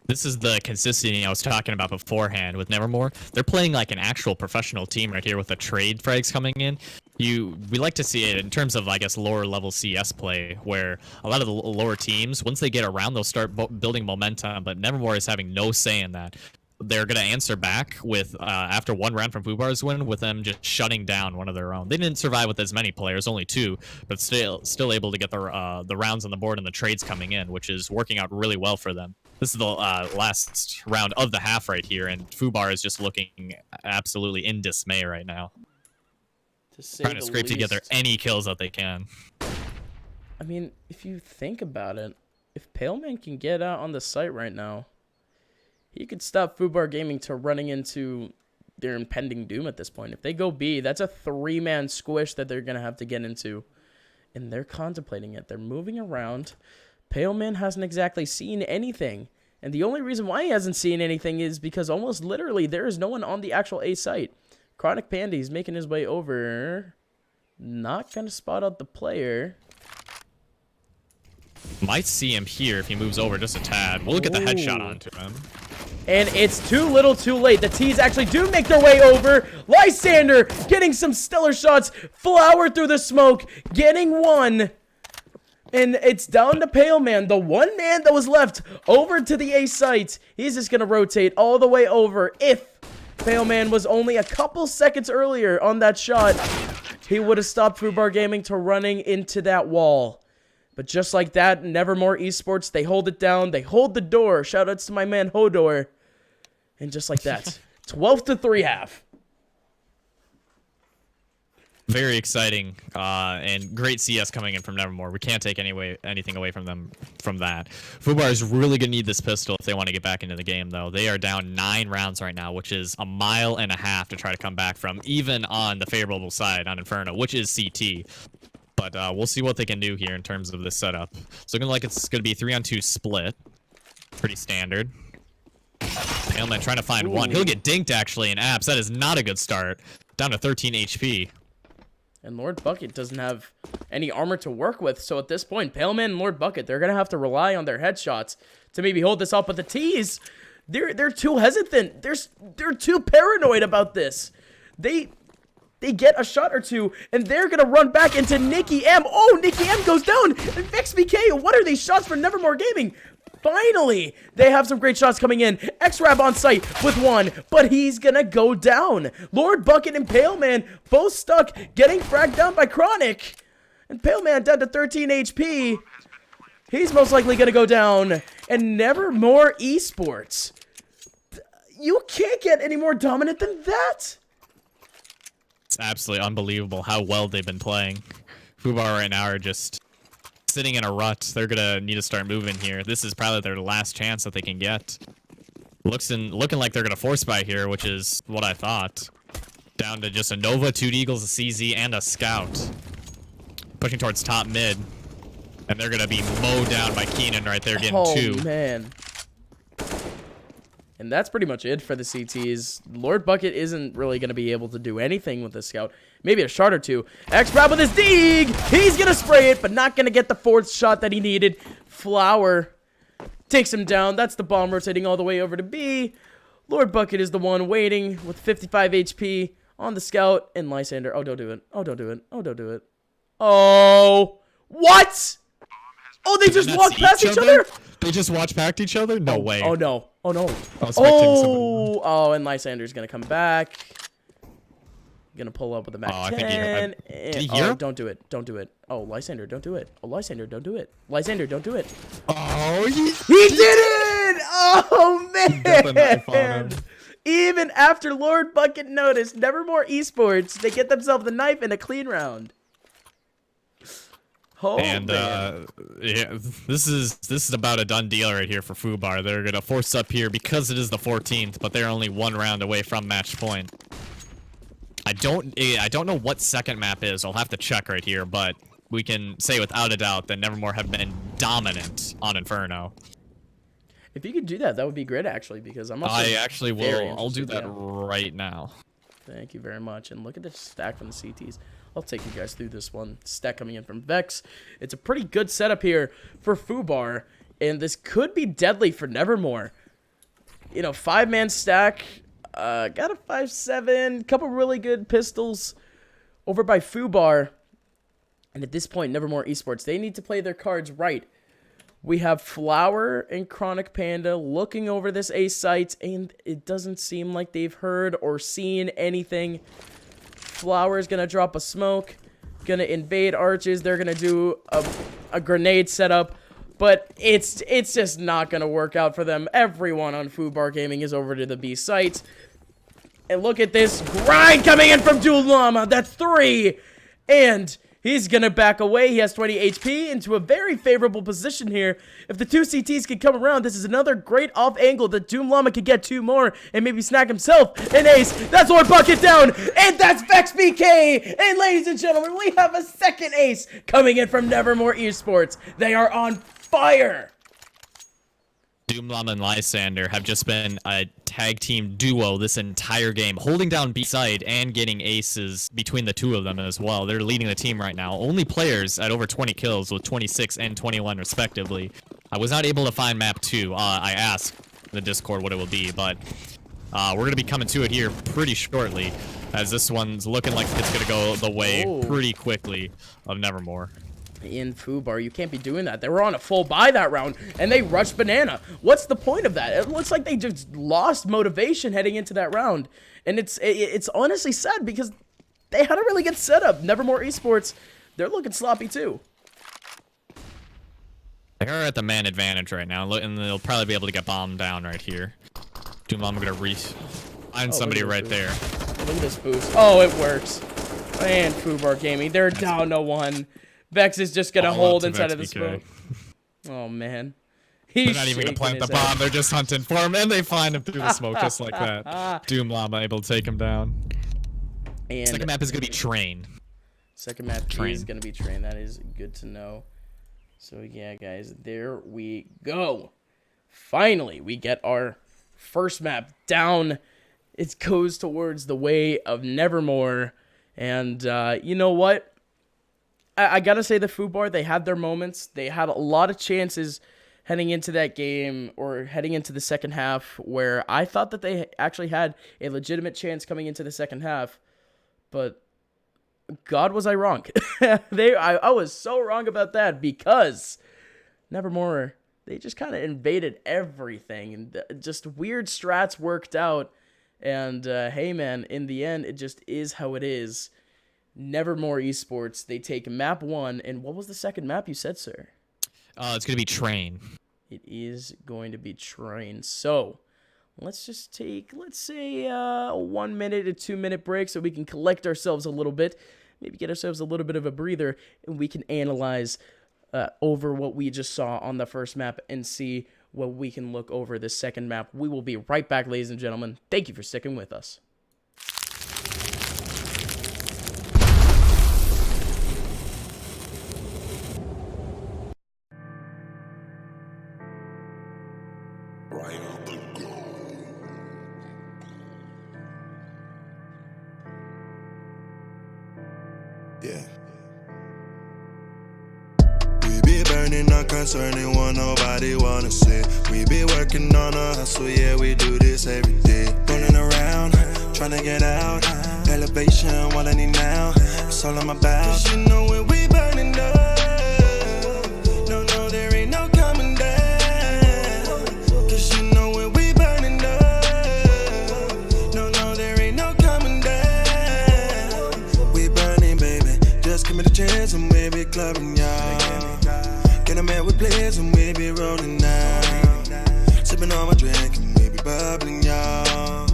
This is the consistency I was talking about beforehand with Nevermore. They're playing like an actual professional team right here with the trade frags coming in. We like to see it in terms of, I guess, lower level CS play, where a lot of the lower teams, once they get around, they'll start building momentum, but Nevermore is having no say in that. They're going to answer back with, after 1 round from FUBAR's win, with them just shutting down one of their own. They didn't survive with as many players, only 2, but still able to get the rounds on the board and the trades coming in, which is working out really well for them. This is the last round of the half right here, and FUBAR is just looking absolutely in dismay right now. to say Trying to the scrape together least. any kills that they can. I mean, if you think about it, if Paleman can get out on the site right now, he could stop FUBAR Gaming to running into their impending doom at this point. If they go B, that's a 3-man squish that they're going to have to get into. And they're contemplating it. They're moving around. Paleman hasn't exactly seen anything. And the only reason why he hasn't seen anything is because almost literally there is no one on the actual A site. Chronic Panda is making his way over. Not going to spot out the player. Might see him here if he moves over just a tad. We'll get the headshot Ooh. onto him. And it's too little too late. The T's actually do make their way over. Lysander getting some stellar shots. Flower through the smoke. Getting one. And it's down to Paleman. The one man that was left over to the A site. He's just going to rotate all the way over. If Paleman was only a couple seconds earlier on that shot, he would have stopped FUBAR Gaming to running into that wall. But just like that, Nevermore Esports, they hold it down. They hold the door. Shoutouts to my man Hodor. And just like that, 12-3 half. Very exciting and great CS coming in from Nevermore. We can't take anything away from them from that. FUBAR is really going to need this pistol if they want to get back into the game, though. They are down 9 rounds right now, which is a mile and a half to try to come back from, even on the favorable side on Inferno, which is CT. But we'll see what they can do here in terms of this setup. It's looking like it's going to be 3-on-2 split. Pretty standard. Paleman trying to find one. He'll get dinked, actually, in apps. That is not a good start. Down to 13 HP. And Lord Bucket doesn't have any armor to work with. So at this point, Paleman and Lord Bucket, they're going to have to rely on their headshots to maybe hold this up. But the T's, they're too hesitant. They're too paranoid about this. They get a shot or two, and they're going to run back into Nikki M. Oh, Nikki M goes down. And Vex BK, what are these shots for Nevermore Gaming? Finally, they have some great shots coming in. X-Rab on site with one, but he's going to go down. Lord Bucket and Paleman both stuck, getting fragged down by Chronic. And Paleman down to 13 HP. He's most likely going to go down. And Nevermore Esports. You can't get any more dominant than that. It's absolutely unbelievable how well they've been playing. FUBAR right now are just sitting in a rut. They're gonna need to start moving here. This is probably their last chance that they can get. Looking like they're gonna force buy here, which is what I thought. Down to just a Nova, 2 Eagles, a CZ, and a Scout. Pushing towards top mid. And they're gonna be mowed down by Keenan right there, getting 2. Oh, man. And that's pretty much it for the CTs. Lord Bucket isn't really going to be able to do anything with this Scout. Maybe a shot or two. X-Rab with his dig! He's going to spray it, but not going to get the 4th shot that he needed. Flower takes him down. That's the bomb rotating all the way over to B. Lord Bucket is the one waiting with 55 HP on the Scout. And Lysander. Oh, don't do it. Oh, don't do it. Oh, don't do it. Oh. What? Oh, they just walked past each other? They just watch past each other? No way. Oh, no. Oh, no. Oh, and Lysander's going to come back. Going to pull up with a Mac 10. I think he heard. Did he Oh, hear? don't do it. Don't do it. Oh, Lysander, don't do it. Oh, Lysander, don't do it. Lysander, don't do it. Oh, He did it! Oh, Got the knife on man. him. Even after Lord Bucket noticed, Nevermore Esports, they get themselves the knife in a clean round. Oh, and man. yeah, this is about a done deal right here for FUBAR. They're gonna force up here because it is the 14th, but they're only 1 round away from match point. I don't know what second map is. I'll have to check right here, but we can say without a doubt that Nevermore have been dominant on Inferno. If you could do that, that would be great, actually, because I'm also I actually very will. I'll do interested, that yeah. right now. Thank you very much. And look at this stack from the CTs. I'll take you guys through this one. Stack coming in from Vex. It's a pretty good setup here for FUBAR, and this could be deadly for Nevermore. You know, 5-man stack. Got a 5.7. Couple really good pistols over by FUBAR. And at this point, Nevermore Esports, they need to play their cards right. We have Flower and Chronic Panda looking over this A site, and it doesn't seem like they've heard or seen anything. Flower is going to drop a smoke, going to invade arches. They're going to do a grenade setup, but it's just not going to work out for them. Everyone on FUBAR Gaming is over to the B site. And look at this grind coming in from Dual Llama. That's 3. And he's going to back away. He has 20 HP into a very favorable position here. If the 2 CTs can come around, this is another great off angle that Doom Llama could get 2 more and maybe snag himself an ace. That's 1 bucket down. And that's Vex BK. And ladies and gentlemen, we have a second ace coming in from Nevermore Esports. They are on fire. Doom Llama and Lysander have just been a tag team duo this entire game, holding down B side and getting aces between the 2 of them as well. They're leading the team right now. Only players at over 20 kills with 26 and 21 respectively. I was not able to find map 2. I asked the Discord what it will be, but we're going to be coming to it here pretty shortly, as this one's looking like it's going to go the way pretty quickly of Nevermore. In FUBAR, you can't be doing that. They were on a full buy that round, and they rushed banana. What's the point of that? It looks like they just lost motivation heading into that round, and it's honestly sad because they had a really good setup. Nevermore Esports, they're looking sloppy too. They're at the man advantage right now, and they'll probably be able to get bombed down right here. Doom Llama gonna find somebody right there. Look at this boost. Oh, it works. And FUBAR Gaming, they're down to 1. Vex is just gonna hold inside of the smoke. Oh man, they're not even gonna plant the bomb. They're just hunting for him, and they find him through the smoke just like that. Doom Llama able to take him down. And second map is gonna be Train. Second map is gonna be Train. That is good to know. So yeah, guys, there we go. Finally, we get our first map down. It goes towards the way of Nevermore, and you know what? I gotta say the FUBAR, they had their moments. They had a lot of chances heading into that game or heading into the second half where I thought that they actually had a legitimate chance coming into the second half. But God, was I wrong. I was so wrong about that because Nevermore, they just kind of invaded everything. And just weird strats worked out. And hey, man, in the end, it just is how it is. Nevermore Esports, they take map 1, and what was the second map you said, sir? It's going to be Train. It is going to be Train. So, let's just take, let's say, a 1 minute to 2 minute break so we can collect ourselves a little bit, maybe get ourselves a little bit of a breather, and we can analyze over what we just saw on the first map and see what we can look over the second map. We will be right back, ladies and gentlemen. Thank you for sticking with us. Yeah. We be burning, not concerning what nobody wanna see. We be working on a hustle, yeah, we do this every day. Rolling around, trying to get out. Elevation, what I need now. It's all I'm about. 'Cause you know when we burning up. No, there ain't no coming down. 'Cause you know when we burning up. No, there ain't no coming down. We burning, baby. Just give me the chance and we be clubbing, y'all. Get a man with players and we be rolling now. Sipping on my drink and we be bubbling, y'all.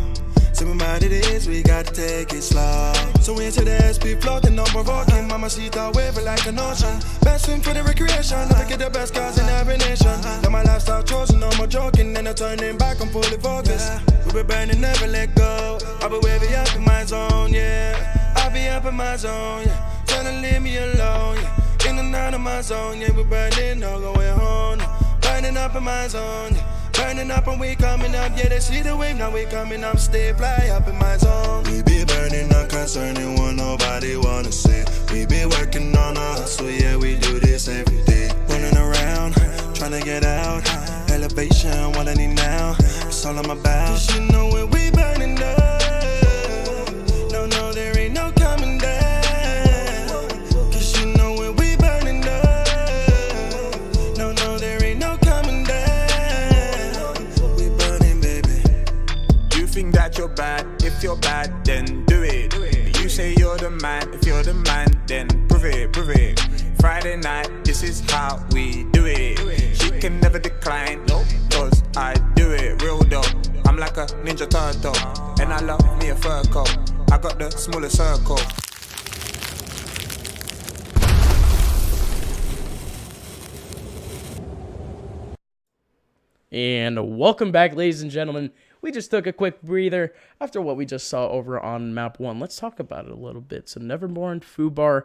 Sipping about it is, we gotta take it slow. So we into the SP floating, no provoking. Mamacita waving like an ocean. Best swim for the recreation. Never get the best cars in every nation. Now my lifestyle chosen, no more joking. Then I'm turning back, I'm fully focused. We be burning, never let go. I'll be waving up in my zone, yeah. I'll be up in my zone, yeah. Trying to leave me alone, yeah. In and out of my zone, yeah. We burning, no going home, no. Burning up in my zone, yeah. Burning up and we coming up, yeah, they see the wave, now we coming up, stay fly up in my zone. We be burning, not concerning what nobody wanna see. We be working on a hustle, yeah, we do this every day. Running around, trying to get out. Elevation, what I need now, it's all I'm about. 'Cause you know when we burning up. No, there ain't no coming down. 'Cause you know when we burning up. No, there ain't no coming down. We burning, baby. You think that you're bad, if you're bad, then do it. You say you're the man, if you're the man, then prove it, prove it. Friday night, this is how we do it. She can never decline, no, cause I do it, real dope. I'm like a ninja turtle, and I love me a fur coat. I got the smallest circle. And welcome back, ladies and gentlemen. We just took a quick breather after what we just saw over on map 1. Let's talk about it a little bit. So Nevermore and FUBAR,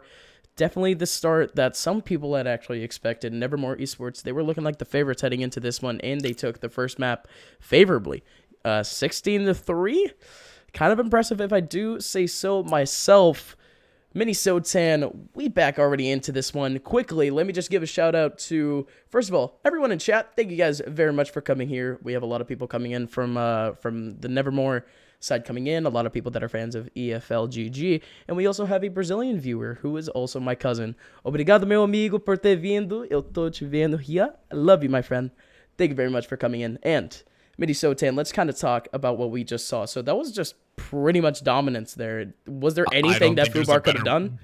definitely the start that some people had actually expected. Nevermore Esports, they were looking like the favorites heading into this one, and they took the first map favorably. 16-3. Kind of impressive if I do say so myself. Mini Sotan, we back already into this one. Quickly, let me just give a shout out to, first of all, everyone in chat. Thank you guys very much for coming here. We have a lot of people coming in from the Nevermore side coming in, a lot of people that are fans of EFLGG, and we also have a Brazilian viewer who is also my cousin. Obrigado, meu amigo, por ter vindo. Eu tô te vendo here. I love you, my friend. Thank you very much for coming in. And Midi Sotan, let's kind of talk about what we just saw. So that was just pretty much dominance there. Was there anything that FUBAR could have done?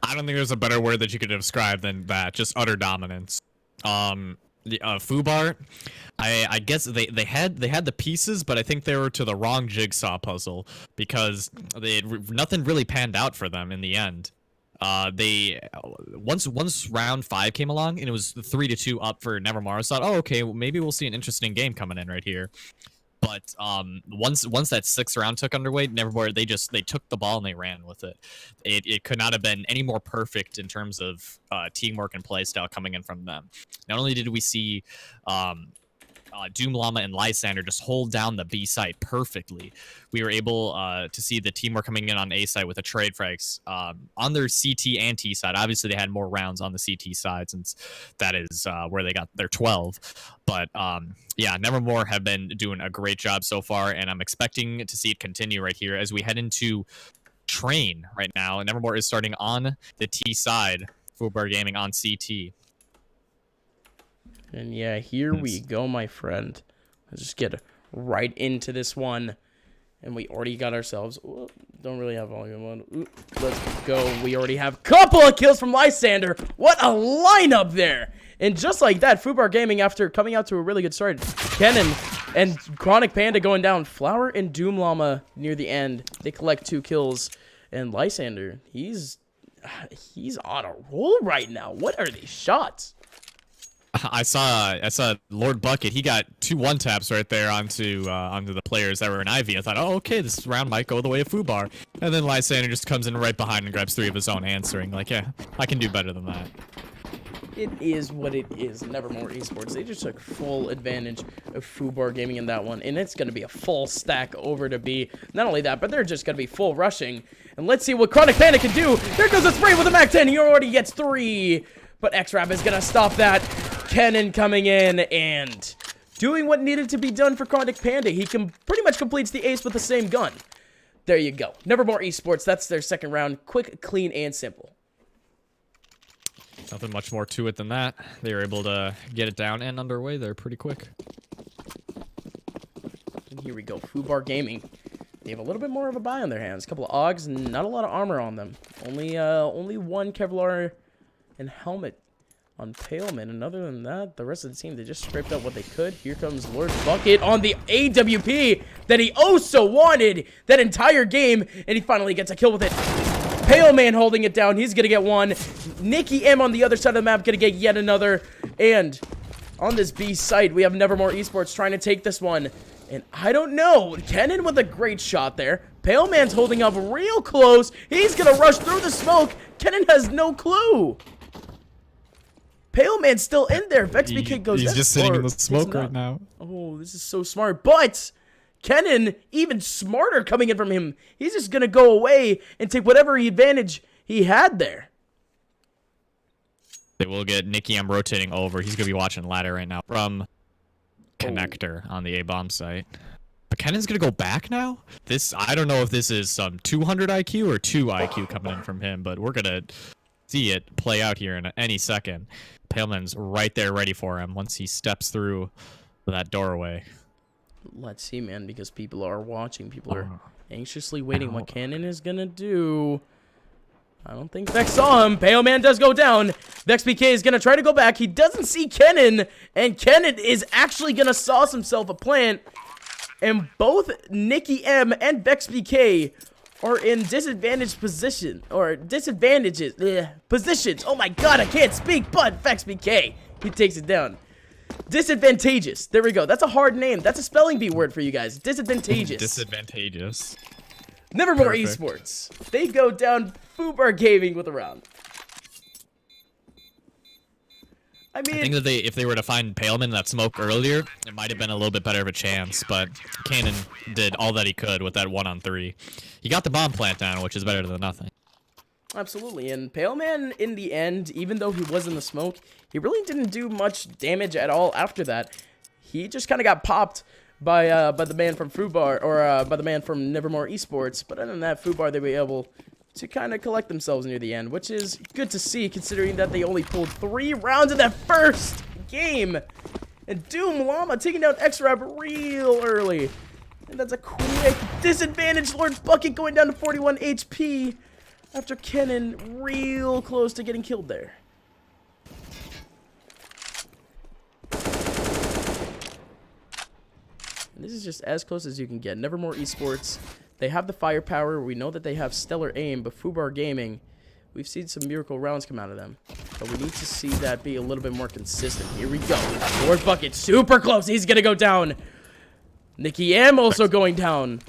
I don't think there's a better word that you could describe than that. Just utter dominance. FUBAR, I guess they had the pieces, but I think they were to the wrong jigsaw puzzle because nothing really panned out for them in the end. Once round 5 came along and it was 3-2 up for Nevermore, I thought, oh, okay, well, maybe we'll see an interesting game coming in right here. But once that 6th round took underway, Nevermore, they took the ball and they ran with it. It could not have been any more perfect in terms of teamwork and play style coming in from them. Not only did we see Doom Llama and Lysander just hold down the B side perfectly, we were able to see the teamwork coming in on A side with the trade frags on their CT and T side. Obviously, they had more rounds on the CT side since that is where they got their 12. But yeah, Nevermore have been doing a great job so far, and I'm expecting to see it continue right here as we head into Train right now. And Nevermore is starting on the T side, FUBAR Gaming on CT. And yeah, here we go, my friend. Let's just get right into this one. And we already got ourselves... Ooh, don't really have volume on. Ooh, let's go. We already have a couple of kills from Lysander. What a lineup there. And just like that, FUBAR Gaming, after coming out to a really good start, Kennen and Chronic Panda going down. Flower and Doom Llama near the end. They collect 2 kills. And Lysander, he's on a roll right now. What are these shots? I saw Lord Bucket. He got 2 1-taps right there onto the players that were in Ivy. I thought, oh, okay, this round might go the way of FUBAR. And then Lysander just comes in right behind and grabs 3 of his own, answering. Like, yeah, I can do better than that. It is what it is. Nevermore Esports. They just took full advantage of FUBAR Gaming in that one. And it's going to be a full stack over to B. Not only that, but they're just going to be full rushing. And let's see what Chronic Panda can do. There goes a spray with a MAC-10. He already gets 3. But X-Rap is going to stop that. Kennen coming in and doing what needed to be done for Chronic Panda. He can pretty much completes the ace with the same gun. There you go. Nevermore Esports. That's their second round. Quick, clean, and simple. Nothing much more to it than that. They were able to get it down and underway there pretty quick. And here we go. FUBAR Gaming. They have a little bit more of a buy on their hands. A couple of Augs, not a lot of armor on them. Only 1 Kevlar and helmet on Paleman, and other than that, the rest of the team, they just scraped out what they could. Here comes Lord Bucket on the AWP that he oh so wanted that entire game, and he finally gets a kill with it. Paleman holding it down. He's gonna get 1. Nikki M on the other side of the map gonna get yet another. And on this B site, we have Nevermore Esports trying to take this one. And I don't know. Kennen with a great shot there. Paleman's holding up real close. He's gonna rush through the smoke. Kennen has no clue. Paleman's still in there. VexBK goes. He's just sitting in the smoke right now. Oh, this is so smart. But Kennen, even smarter coming in from him. He's just going to go away and take whatever advantage he had there. They will get Nicky M rotating over. He's going to be watching ladder right now from Connector on the A-bomb site. But Kennen's going to go back now? I don't know if this is some 200 IQ or 2 IQ coming in from him, but we're going to see it play out here in any second. Paleman's right there ready for him once he steps through that doorway. Let's see, man, because people are watching. People are anxiously waiting what Kennen is going to do. I don't think Vex saw him. Paleman does go down. VexBK is going to try to go back. He doesn't see Kennen, and Kennen is actually going to sauce himself a plant. And both Nikki M and Vex BK are in disadvantaged position, or positions. Oh my god, I can't speak, but Vex BK, he takes it down. Disadvantageous. There we go. That's a hard name. That's a spelling bee word for you guys. Disadvantageous. Disadvantageous. Nevermore Perfect. Esports. They go down FUBAR Gaming with a round. I mean, I think that if they were to find Paleman in that smoke earlier, it might have been a little bit better of a chance, but Cannon did all that he could with that 1-on-3. He got the bomb plant down, which is better than nothing. absolutely. And Paleman, in the end, even though he was in the smoke, he really didn't do much damage at all after that. He just kind of got popped by the man from FUBAR, or by the man from Nevermore Esports. But other than that, FUBAR, they were able to kind of collect themselves near the end, which is good to see, considering that they only pulled 3 rounds in that first game. And Doom Llama taking down X-Rap real early. And that's a quick disadvantage. Lord Bucket going down to 41 HP after Kennen real close to getting killed there. And this is just as close as you can get. Nevermore Esports, they have the firepower. We know that they have stellar aim, but FUBAR Gaming, we've seen some miracle rounds come out of them. But we need to see that be a little bit more consistent. Here we go. Lord Bucket, super close. He's going to go down. Nikki M also going down.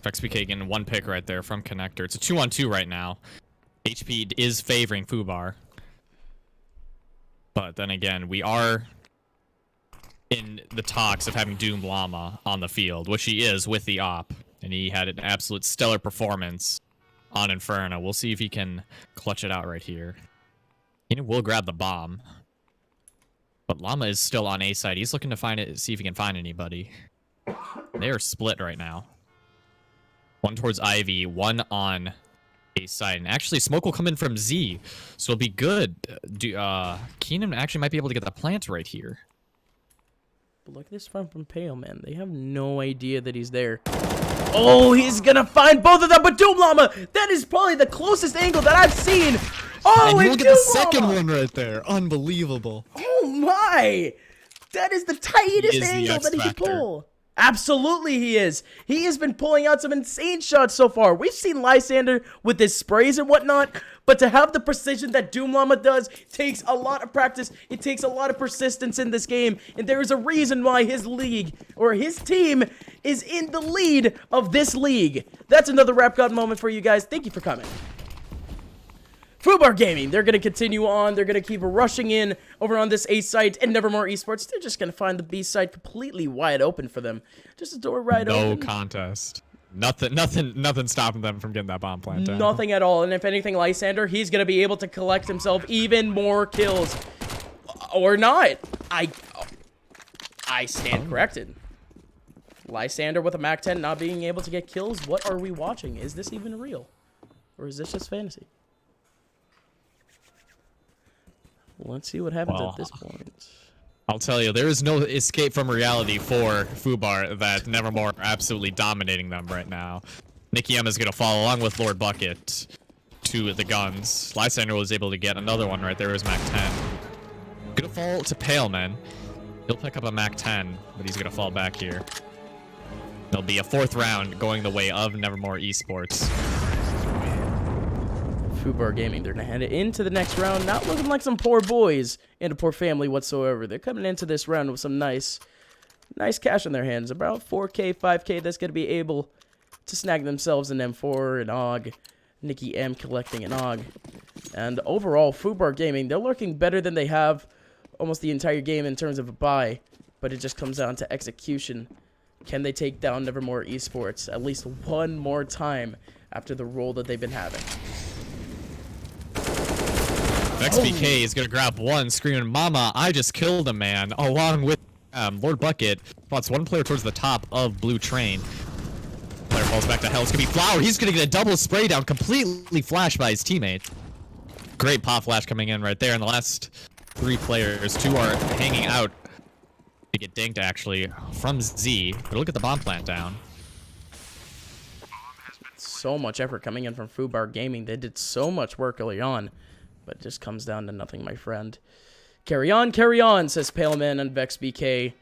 XPK getting 1 pick right there from Connector. It's a 2-on-2 right now. HP is favoring FUBAR. But then again, we are in the talks of having Doom Llama on the field, which he is with the op. And he had an absolute stellar performance on Inferno. We'll see if he can clutch it out right here. He will grab the bomb. But Llama is still on A side. He's looking to find it, see if he can find anybody. They are split right now. 1 towards Ivy, 1 on A side. And actually, smoke will come in from Z. So it'll be good. Keenan actually might be able to get the plant right here. But look at this front from Pale, man. They have no idea that he's there. Oh, he's gonna find both of them, but Doom Llama, that is probably the closest angle that I've seen. Oh, and and look at Doom the second Llama. one right there. Unbelievable. Oh my! That is the tightest He is the angle X that he can Factor. pull. Absolutely he is. He has been pulling out some insane shots so far. We've seen Lysander with his sprays and whatnot, but to have the precision that Doom Llama does takes a lot of practice. It takes a lot of persistence in this game, and there is a reason why his league, or his team, is in the lead of this league. That's another Rap God moment for you guys. Thank you for coming. FUBAR Gaming, they're going to continue on. They're going to keep rushing in over on this A site, and Nevermore Esports, they're just going to find the B site completely wide open for them. Just a door right No open. contest. Nothing stopping them from getting that bomb plant down. Nothing at all. And if anything, Lysander, he's going to be able to collect himself even more kills. Or not. I stand corrected. Lysander with a MAC-10 not being able to get kills. What are we watching? Is this even real? Or is this just fantasy? Let's see what happens at this point. I'll tell you, there is no escape from reality for FUBAR that Nevermore are absolutely dominating them right now. Nikki M is going to follow along with Lord Bucket to the guns. Lysander was able to get another one right there. It was MAC-10. Going to fall to Paleman. He'll pick up a MAC-10, but he's going to fall back here. There'll be a 4th round going the way of Nevermore Esports. FUBAR Gaming, they're going to hand it into the next round, not looking like some poor boys and a poor family whatsoever. They're coming into this round with some nice cash in their hands, about 4K, 5K, that's going to be able to snag themselves an M4, an AUG, Nikki M collecting an AUG. And overall, FUBAR Gaming, they're looking better than they have almost the entire game in terms of a buy, but it just comes down to execution. Can they take down Nevermore Esports at least one more time after the role that they've been having? XPK is going to grab one, screaming, "Mama, I just killed a man," along with Lord Bucket. Spots one player towards the top of Blue Train. Player falls back to hell. It's going to be Flower. He's going to get a double spray down, completely flashed by his teammate. Great pop flash coming in right there. And the last 3 players, 2 are hanging out. They get dinked, actually, from Z. But look at the bomb plant down. So much effort coming in from FUBAR Gaming. They did so much work early on. But it just comes down to nothing, my friend. Carry on, says Paleman and Vex BK.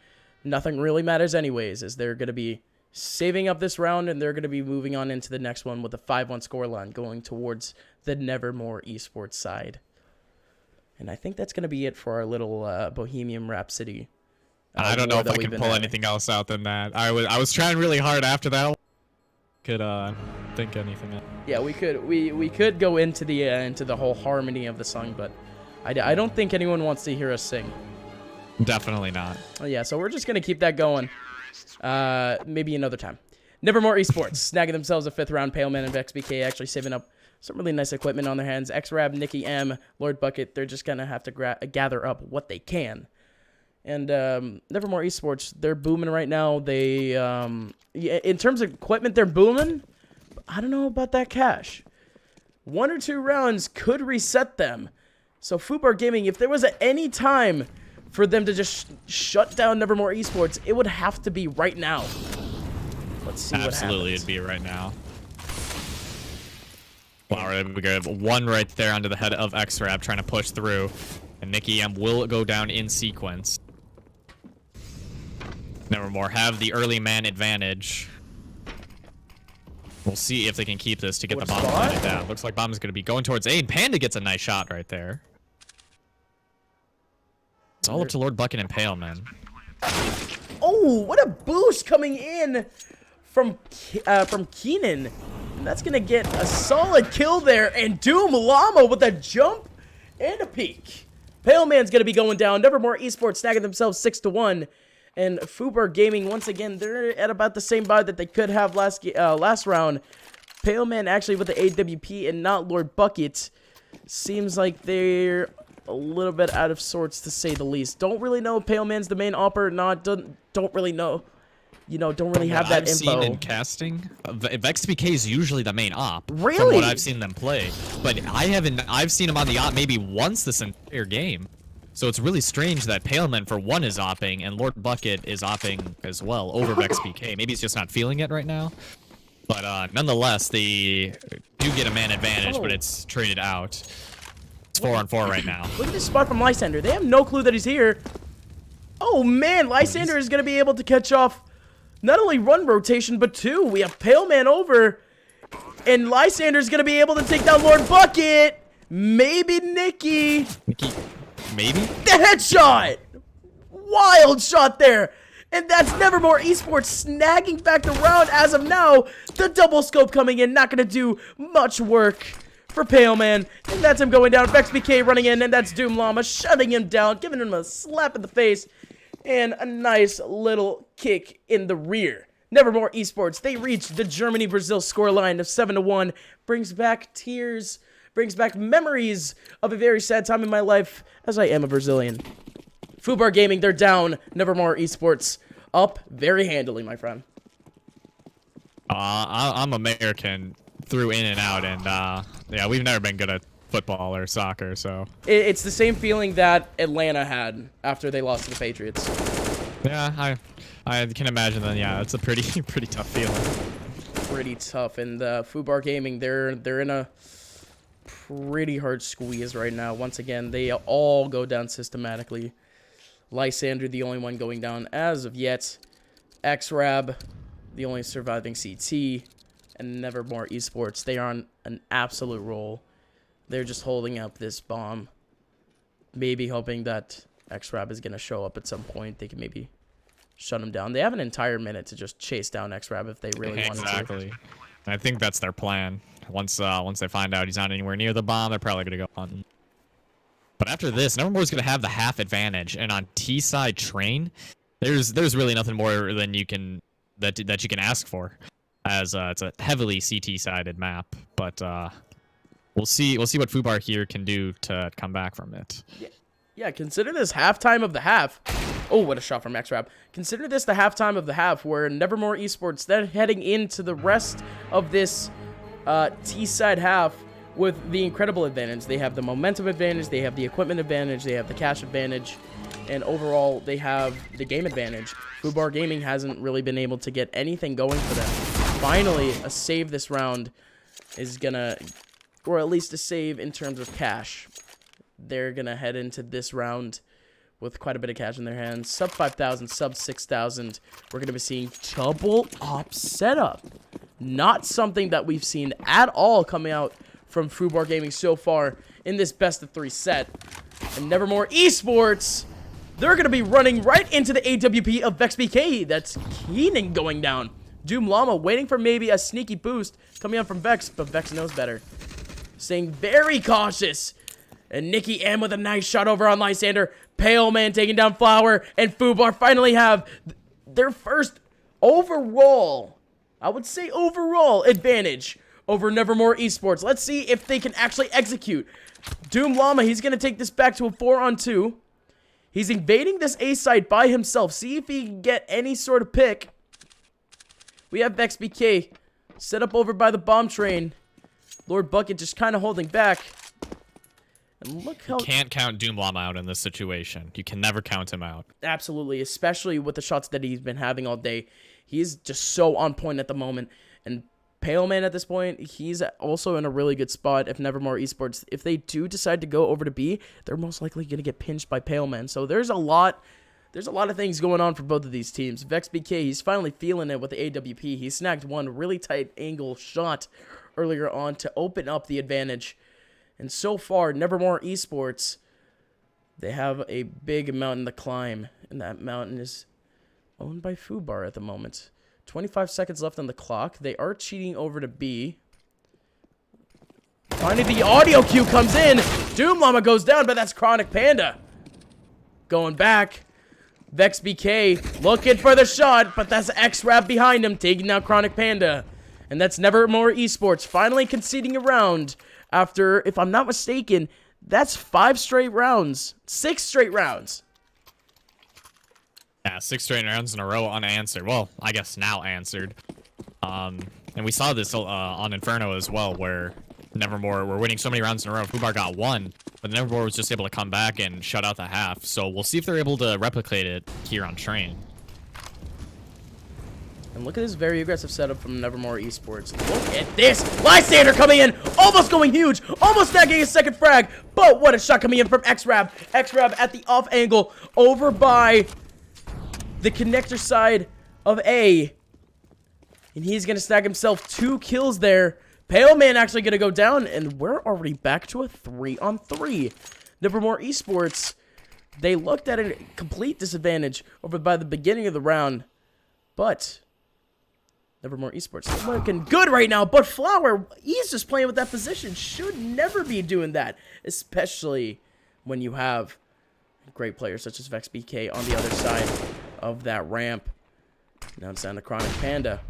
nothing really matters anyways, as they're going to be saving up this round, and they're going to be moving on into the next one with a 5-1 scoreline going towards the Nevermore esports side. And I think that's going to be it for our little Bohemian Rhapsody. I don't know if I can pull anything else out than that. I was trying really hard after that. Could think anything else. Yeah, we could go into the whole harmony of the song, but I don't think anyone wants to hear us sing. Definitely not. Yeah, so we're just gonna keep that going. Maybe another time. Nevermore Esports snagging themselves a 5th round. Paleman and VexBK actually saving up some really nice equipment on their hands. XRAB, Nikki M, Lord Bucket, they're just gonna have to gather up what they can. And Nevermore Esports, they're booming right now. They, in terms of equipment, they're booming. I don't know about that cash. 1 or 2 rounds could reset them. So FUBAR Gaming, if there was any time for them to just shut down Nevermore Esports, it would have to be right now. Let's see what happens. Absolutely, it'd be right now. Wow, we got 1 right there under the head of XRAB trying to push through. And Nikki M will go down in sequence. Nevermore have the early man advantage. We'll see if they can keep this to get the bomb planted down. Looks like bomb is going to be going towards A, and Panda gets a nice shot right there. It's all up to Lord Bucket and Pale, man. Oh, what a boost coming in from Keenan. And that's going to get a solid kill there. And Doom Llama with a jump and a peek. Pale Man's going to be going down. Nevermore Esports snagging themselves 6-1. And FUBAR Gaming, once again, they're at about the same buy that they could have last round. Pale Man actually with the AWP and not Lord Bucket. Seems like they're a little bit out of sorts, to say the least. Don't really know if Pale Man's the main opper or not. Don't really know. You know, don't really have that info. I've seen in casting, VexBK is usually the main op. Really? From what I've seen them play. But I've seen him on the op maybe once this entire game. So it's really strange that Paleman, for one, is opping, and Lord Bucket is opping as well over VexBK. Maybe he's just not feeling it right now. But nonetheless, they do get a man advantage, but it's traded out. It's 4-on-4 right now. Look at this spot from Lysander. They have no clue that he's here. Oh, man. Lysander is going to be able to catch off not only one rotation, but 2. We have Paleman over, and Lysander is going to be able to take down Lord Bucket. Maybe Nikki. Maybe? The headshot! Wild shot there! And that's Nevermore Esports snagging back the round as of now. The double scope coming in, not going to do much work for Paleman. And that's him going down. VexBK running in, and that's Doom Llama shutting him down, giving him a slap in the face. And a nice little kick in the rear. Nevermore Esports, they reach the Germany-Brazil scoreline of 7-1. Brings back tears. Brings back memories of a very sad time in my life, as I am a Brazilian. FUBAR Gaming, they're down. Nevermore Esports up very handily, my friend. I'm American through in and out, and yeah, we've never been good at football or soccer, so. It's the same feeling that Atlanta had after they lost to the Patriots. Yeah, I can imagine that. Yeah, it's a pretty tough feeling. Pretty tough, and FUBAR Gaming, they're in a pretty hard squeeze right now. Once again, they all go down systematically. Lysander, the only one going down as of yet. XRAB, the only surviving CT. And Nevermore Esports, they are on an absolute roll. They're just holding up this bomb. Maybe hoping that XRAB is going to show up at some point. They can maybe shut him down. They have an entire minute to just chase down XRAB if they really wanted to. Exactly. I think that's their plan. Once they find out he's not anywhere near the bomb, they're probably going to go hunting. But after this, Nevermore's going to have the half advantage. And on T-side train, there's really nothing more than you can that you can ask for, as it's a heavily CT-sided map. But we'll see what FUBAR here can do to come back from it. Yeah, consider this halftime of the half. Oh, what a shot from XRAB. Consider this the halftime of the half, where Nevermore Esports, they're heading into the rest of this T-side half with the incredible advantage. They have the momentum advantage, they have the equipment advantage, they have the cash advantage, and overall, they have the game advantage. FUBAR Gaming hasn't really been able to get anything going for them. Finally, a save this round is gonna, or at least a save in terms of cash. They're gonna head into this round with quite a bit of cash in their hands. Sub 5,000, sub 6,000. We're going to be seeing double op setup. Not something that we've seen at all coming out from FUBAR Gaming so far in this best of 3 set. And Nevermore Esports, they're going to be running right into the AWP of VexBK. That's Keenan going down. Doom Llama waiting for maybe a sneaky boost coming out from Vex, but Vex knows better. Staying very cautious. And Nikki M with a nice shot over on Lysander. Pale Man taking down Flower. And FUBAR finally have their first overall, I would say overall advantage over Nevermore Esports. Let's see if they can actually execute. Doom Llama, he's going to take this back to a 4-on-2. He's invading this A site by himself. See if he can get any sort of pick. We have VexBK set up over by the bomb train. Lord Bucket just kind of holding back. And look how... You can't count Doom Llama out in this situation. You can never count him out. Absolutely, especially with the shots that he's been having all day. He's just so on point at the moment. And Pale Man at this point, he's also in a really good spot if Nevermore Esports, if they do decide to go over to B, they're most likely going to get pinched by Pale Man. So there's a lot of things going on for both of these teams. VexBK, he's finally feeling it with the AWP. He snagged one really tight angle shot earlier on to open up the advantage. And so far, Nevermore Esports, they have a big mountain to climb. And that mountain is owned by FUBAR at the moment. 25 seconds left on the clock. They are cheating over to B. Finally, the audio cue comes in. Doom Llama goes down, but that's Chronic Panda. Going back. VexBK looking for the shot, but that's X-Rap behind him, taking down Chronic Panda. And that's Nevermore Esports finally conceding a round after, if I'm not mistaken, that's 5 straight rounds. 6 straight rounds. Yeah, 6 straight rounds in a row unanswered. Well, I guess now answered. And we saw this on Inferno as well, where Nevermore were winning so many rounds in a row. FUBAR got 1, but Nevermore was just able to come back and shut out the half. So we'll see if they're able to replicate it here on Train. And look at this very aggressive setup from Nevermore Esports. Look at this. Lysander coming in. Almost going huge. Almost snagging his second frag. But what a shot coming in from X-Rab. X-Rab at the off angle over by the connector side of A. And he's going to snag himself 2 kills there. Pale Man actually going to go down. And we're already back to a 3-on-3. Nevermore Esports, they looked at a complete disadvantage over by the beginning of the round. But Nevermore Esports looking good right now, but Flower, he's just playing with that position. Should never be doing that, especially when you have great players such as VexBK on the other side of that ramp. Now it's down to Chronic Panda.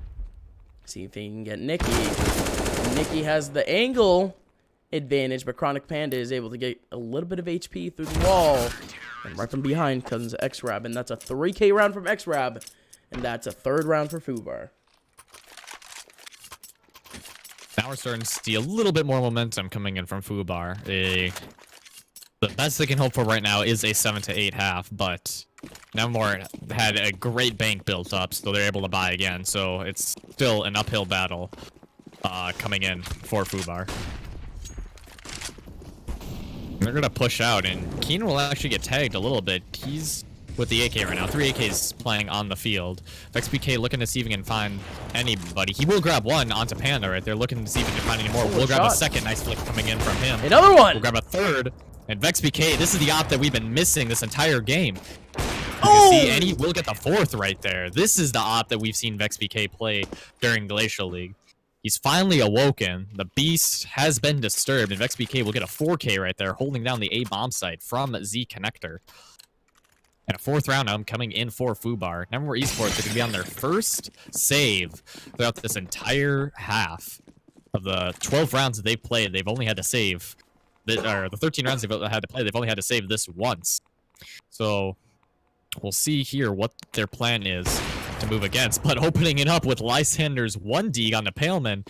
See if he can get Nikki. Nikki has the angle advantage, but Chronic Panda is able to get a little bit of HP through the wall. And right from behind comes X-Rab, and that's a 3K round from X-Rab. And that's a 3rd round for FUBAR. Now we're starting to see a little bit more momentum coming in from FUBAR. The best they can hope for right now is a 7-8 half, but Nevermore had a great bank built up, so they're able to buy again. So it's still an uphill battle coming in for FUBAR. They're going to push out, and Keenan will actually get tagged a little bit. He's with the AK right now. 3 AKs playing on the field. VexBK looking to see if he can find anybody. He will grab one onto Panda right there, looking to see if he can find any more. We'll grab a second nice flick coming in from him. Another one! We'll grab a 3rd. And VexBK, this is the op that we've been missing this entire game. Oh! See, and he will get the 4th right there. This is the op that we've seen VexBK play during Glacial League. He's finally awoken. The beast has been disturbed, and VexBK will get a 4K right there, holding down the A bomb site from Z Connector. And a 4th round coming in for FUBAR. Nevermore Esports are going to be on their first save throughout this entire half. Of the 12 rounds that they've played, they've only had to save, or the 13 rounds they've had to play, they've only had to save this once. So we'll see here what their plan is to move against. But opening it up with Lysander's 1D on the Paleman,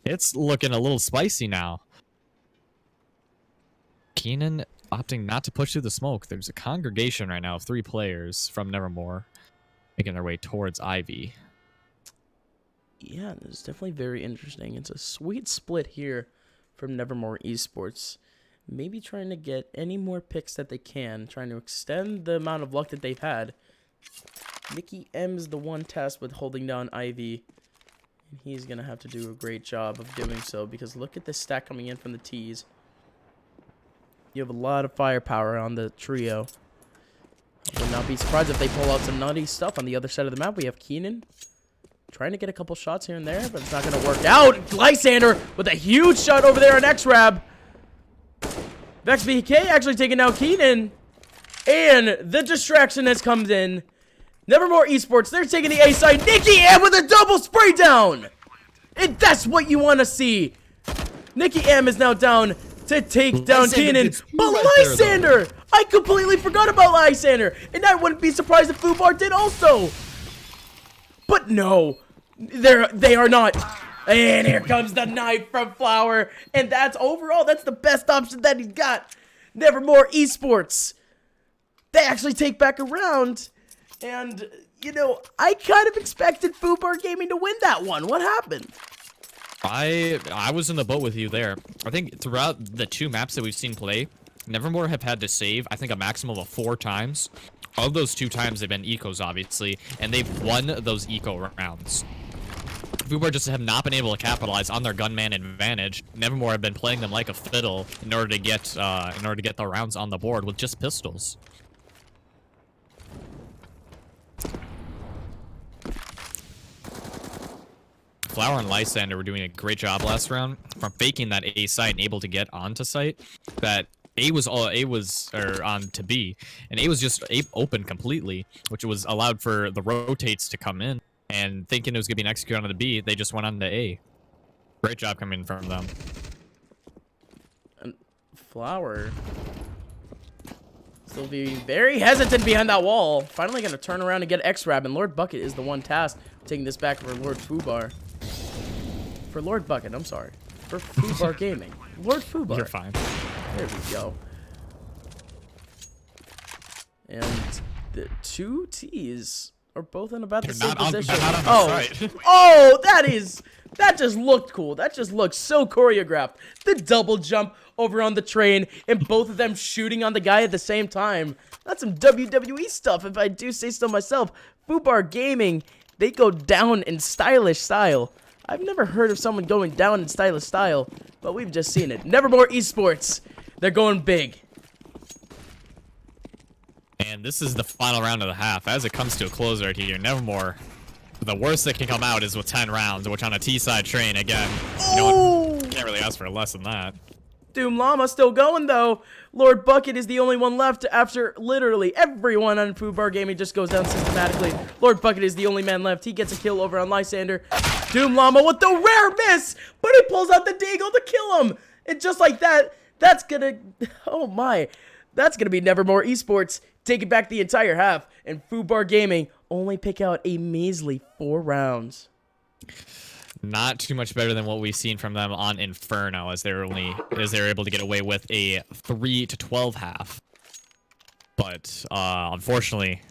it's looking a little spicy now. Keenan opting not to push through the smoke. There's a congregation right now of 3 players from Nevermore making their way towards Ivy. Yeah, it's definitely very interesting. It's a sweet split here from Nevermore Esports. maybe trying to get any more picks that they can, trying to extend the amount of luck that they've had. Nicky M's the one tasked with holding down Ivy, and he's going to have to do a great job of doing so, because look at this stack coming in from the T's. You have a lot of firepower on the trio. I would not be surprised if they pull out some nutty stuff on the other side of the map. We have Keenan trying to get a couple shots here and there, but it's not going to work out. Lysander with a huge shot over there on X-Rab. VexBK actually taking out Keenan. And the distraction has come in. Nevermore Esports, they're taking the A side. Nicky M with a double spray down. And that's what you want to see. Nicky M is now down to take down Keenan. But Lysander, I completely forgot about Lysander. And I wouldn't be surprised if FUBAR did also. But no, they are not. And here comes the knife from Flower. And that's overall, that's the best option that he's got. Nevermore Esports. They actually take back around. And, you know, I kind of expected FUBAR Gaming to win that one. What happened? I was in the boat with you there. I think throughout the 2 maps that we've seen play, Nevermore have had to save, I think, a maximum of 4 times. Of those 2 times, they've been ecos, obviously, and they've won those eco rounds. FUBAR just have not been able to capitalize on their gunman advantage. Nevermore have been playing them like a fiddle in order to get the rounds on the board with just pistols. Flower and Lysander were doing a great job last round from faking that A site and able to get onto site. That A was on to B, and A was just open completely, which was allowed for the rotates to come in. And thinking it was gonna be an execute on the B, they just went on to A. Great job coming from them. And Flower still being very hesitant behind that wall. Finally gonna turn around and get X-Rab, and Lord Bucket is the one tasked taking this back for Lord FUBAR. For Lord Bucket, I'm sorry. For FUBAR Gaming. Lord FUBAR. You're fine. There we go. And the 2 T's are both in about the same position. Oh, that just looked cool. That just looked so choreographed. The double jump over on the train and both of them shooting on the guy at the same time. That's some WWE stuff, if I do say so myself. FUBAR Gaming, they go down in stylish style. I've never heard of someone going down in stylish style, but we've just seen it. Nevermore Esports, they're going big. And this is the final round of the half. As it comes to a close right here, Nevermore, the worst that can come out is with 10 rounds, which on a T-side train, again, Oh! can't really ask for less than that. Doom Llama still going, though. Lord Bucket is the only one left after literally everyone on FUBAR Gaming just goes down systematically. Lord Bucket is the only man left. He gets a kill over on Lysander. Doom Llama with the rare miss, but he pulls out the deagle to kill him. And just like that, that's gonna, oh my, that's gonna be Nevermore Esports taking back the entire half, and FUBAR Gaming only pick out a measly 4 rounds. Not too much better than what we've seen from them on Inferno, as they're able to get away with a 3-12 half. But unfortunately,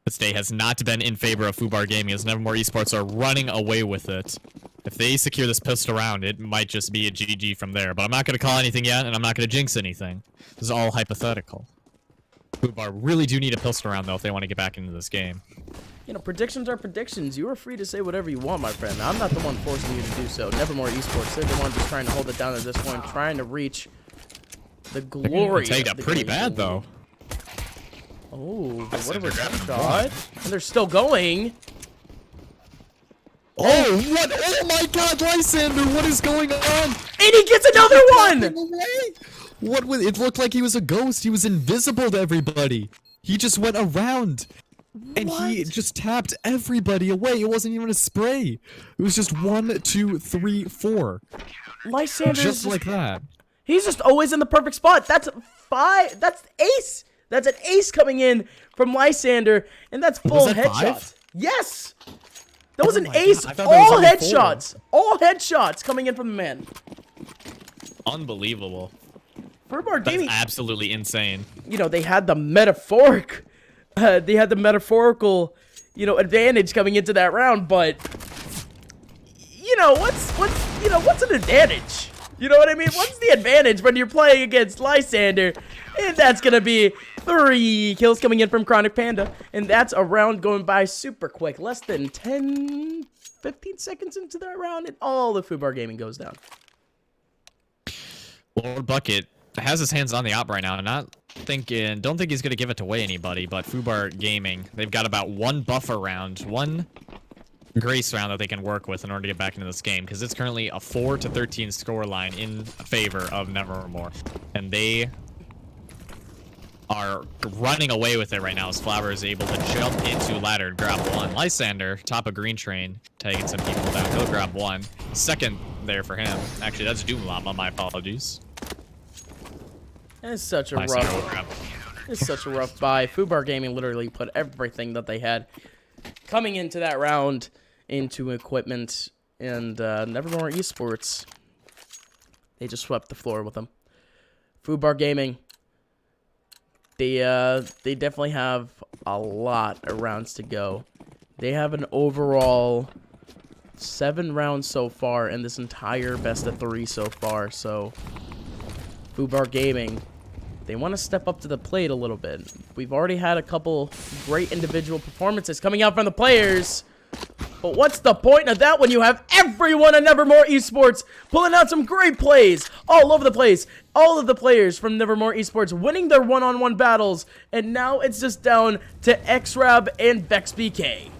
this day has not been in favor of FUBAR Gaming, as Nevermore Esports are running away with it. If they secure this pistol round, it might just be a GG from there. But I'm not going to call anything yet, and I'm not going to jinx anything. This is all hypothetical. FUBAR really do need a pistol round, though, if they want to get back into this game. You know, predictions are predictions. You are free to say whatever you want, my friend. I'm not the one forcing you to do so. Nevermore Esports, they're the one just trying to hold it down at this point, trying to reach the glory. They got pretty bad, though. Oh, but what a return shot. And they're still going. Oh, what? Oh my god, Lysander, what is going on? And he gets another one! What was it? Looked like he was a ghost. He was invisible to everybody. He just went around. And he just tapped everybody away. It wasn't even a spray. It was just 1, 2, 3, 4. Lysander just like that. He's just always in the perfect spot. That's 5. That's ace. That's an ace coming in from Lysander, and that's full headshots. Yes. That was an ace. All headshots. All headshots coming in from the man. Unbelievable. FUBAR Gaming. That's absolutely insane. You know, they had the metaphoric. They had the metaphorical, you know, advantage coming into that round, but you know, what's an advantage? You know what I mean? What's the advantage when you're playing against Lysander? And that's going to be 3 kills coming in from Chronic Panda. And that's a round going by super quick. Less than 10, 15 seconds into that round, and all the FUBAR Gaming goes down. Lord Bucket has his hands on the op right now. Don't think he's going to give it away anybody, but FUBAR Gaming, they've got about 1 buffer round, 1 grace round that they can work with in order to get back into this game, because it's currently a 4-13 scoreline in favor of Nevermore, and they are running away with it right now as Flower is able to jump into ladder and grab 1. Lysander, top of green train, taking some people down. He'll grab 1. Second there for him. Actually, that's Doom Llama. My apologies. It's such a Lysander will rough. grab. It's such a rough buy. FUBAR Gaming literally put everything that they had coming into that round into equipment, and Nevermore Esports, they just swept the floor with them. FUBAR Gaming, they definitely have a lot of rounds to go. They have an overall 7 rounds so far in this entire best of 3 so far. So FUBAR Gaming, they want to step up to the plate a little bit. We've already had a couple great individual performances coming out from the players. But what's the point of that when you have everyone at Nevermore Esports pulling out some great plays all over the place? All of the players from Nevermore Esports winning their one-on-one battles. And now it's just down to XRAB and VexBK.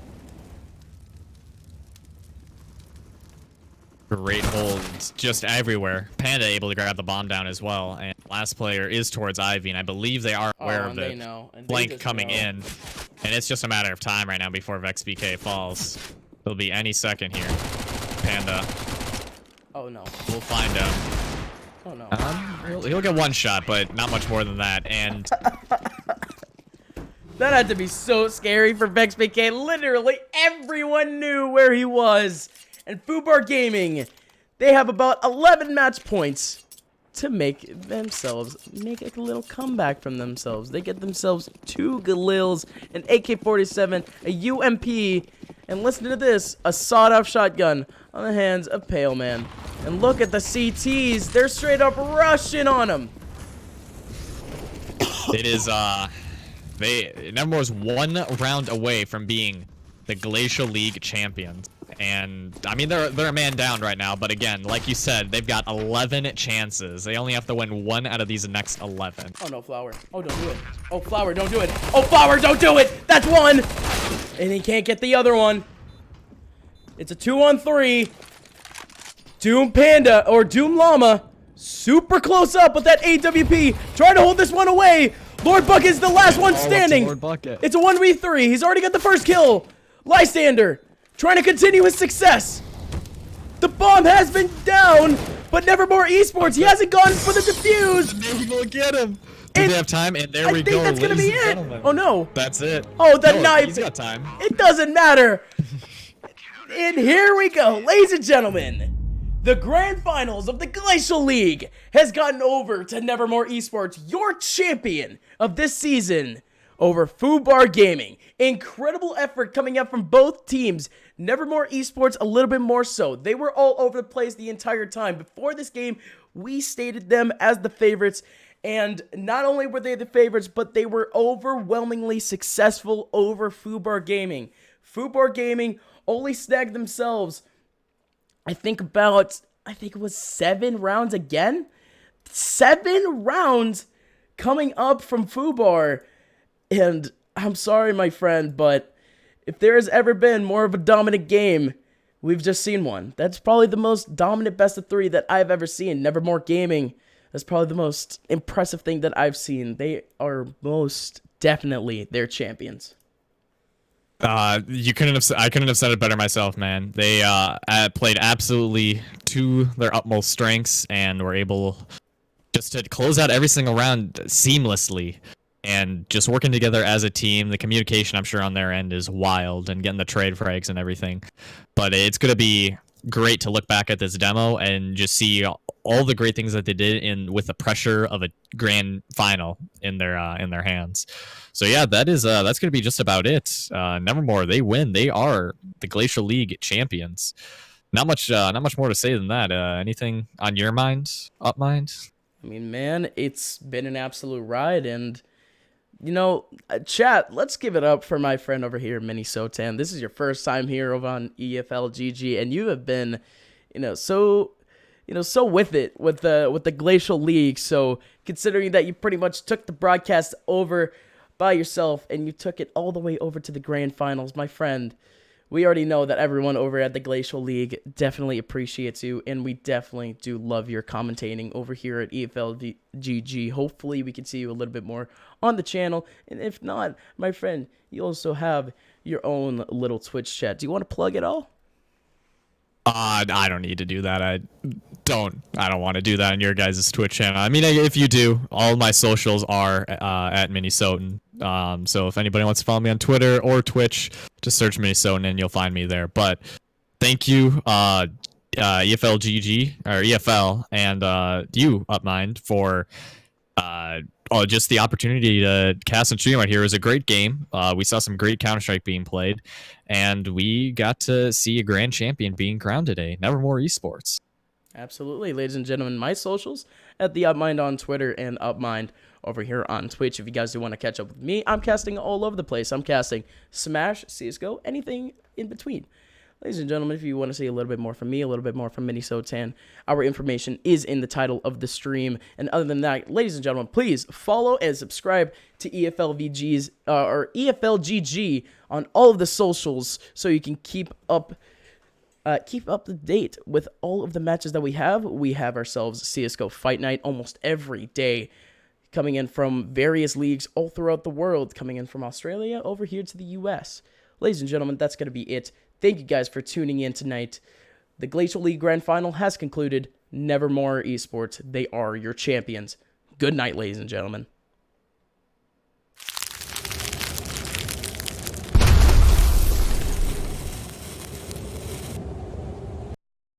Great holds just everywhere. Panda able to grab the bomb down as well. And last player is towards Ivy, and I believe they are aware of the blank coming in. And it's just a matter of time right now before VexBK falls. It'll be any second here. Panda. Oh no. We'll find him. Oh no. He'll get 1 shot, but not much more than that. And that had to be so scary for VexBK. Literally everyone knew where he was. And FUBAR Gaming, they have about 11 match points to make a little comeback from themselves. They get themselves 2 Galils, an AK-47, a UMP, and listen to this, a sawed-off shotgun on the hands of Pale Man. And look at the CTs, they're straight up rushing on him. it is, Nevermore's 1 round away from being the Glacial League champions. And I mean, they're a man down right now, but again, like you said, they've got 11 chances. They only have to win 1 out of these next 11. Oh no, Flower. Oh, don't do it. Oh, Flower, don't do it. Oh, Flower, don't do it. That's 1. And he can't get the other one. It's a 2-on-3. Doom Panda, or Doom Llama, super close up with that AWP. Trying to hold this one away. Lord Bucket is the last one standing. It's a 1v3. He's already got the first kill. Lysander trying to continue his success. The bomb has been down, but Nevermore Esports, he hasn't gone for the defuse. Maybe we'll get him. Do they have time? And there we go. I think that's going to be it. Oh, no. That's it. Oh, the knife. He's got time. It doesn't matter. And here we go. Ladies and gentlemen, the grand finals of the Glacial League has gotten over to Nevermore Esports, your champion of this season, over FUBAR Gaming. Incredible effort coming up from both teams. Nevermore Esports a little bit more so. They were all over the place the entire time. Before this game, we stated them as the favorites. And not only were they the favorites, but they were overwhelmingly successful over FUBAR Gaming. FUBAR Gaming only snagged themselves, I think it was 7 rounds again? 7 rounds coming up from FUBAR. And I'm sorry, my friend, but if there has ever been more of a dominant game, we've just seen one. That's probably the most dominant best of 3 that I've ever seen. Nevermore Gaming, that's probably the most impressive thing that I've seen. They are most definitely their champions. I couldn't have said it better myself, man. They played absolutely to their utmost strengths and were able just to close out every single round seamlessly. And just working together as a team, the communication, I'm sure, on their end is wild, and getting the trade frags and everything. But it's going to be great to look back at this demo and just see all the great things that they did with the pressure of a grand final in their hands. So yeah, that's going to be just about it. Nevermore, they win. They are the Glacial League champions. not much more to say than that. Anything on your mind, up mind? I mean, man, it's been an absolute ride, and chat, let's give it up for my friend over here, Mini Sotan. This is your first time here over on EFLGG, and you have been, so with it with the Glacial League. So considering that you pretty much took the broadcast over by yourself and you took it all the way over to the grand finals, my friend, we already know that everyone over at the Glacial League definitely appreciates you, and we definitely do love your commentating over here at EFLGG. Hopefully we can see you a little bit more on the channel, and if not, my friend, you also have your own little Twitch chat. Do you want to plug it all? I don't need to do that. I don't want to do that on your guys' Twitch channel. I mean, if you do, all my socials are at Minisoten. So if anybody wants to follow me on Twitter or Twitch, just search Minisoten and you'll find me there. But thank you, EFLGG or EFL and you, Upmind, for just the opportunity to cast and stream right here. It was a great game. We saw some great Counter-Strike being played, and we got to see a grand champion being crowned today. Nevermore Esports. Absolutely, ladies and gentlemen. My socials at the Upmind on Twitter and Upmind over here on Twitch. If you guys do want to catch up with me, I'm casting all over the place. I'm casting Smash, CSGO, anything in between. Ladies and gentlemen, if you want to see a little bit more from me, a little bit more from Minisotan, our information is in the title of the stream. And other than that, ladies and gentlemen, please follow and subscribe to EFLVG's or EFLGG on all of the socials so you can keep up to date with all of the matches that we have. We have ourselves CSGO Fight Night almost every day, coming in from various leagues all throughout the world, coming in from Australia over here to the US. Ladies and gentlemen, that's going to be it. Thank you guys for tuning in tonight. The Glacial League Grand Final has concluded. Nevermore Esports, they are your champions. Good night, ladies and gentlemen.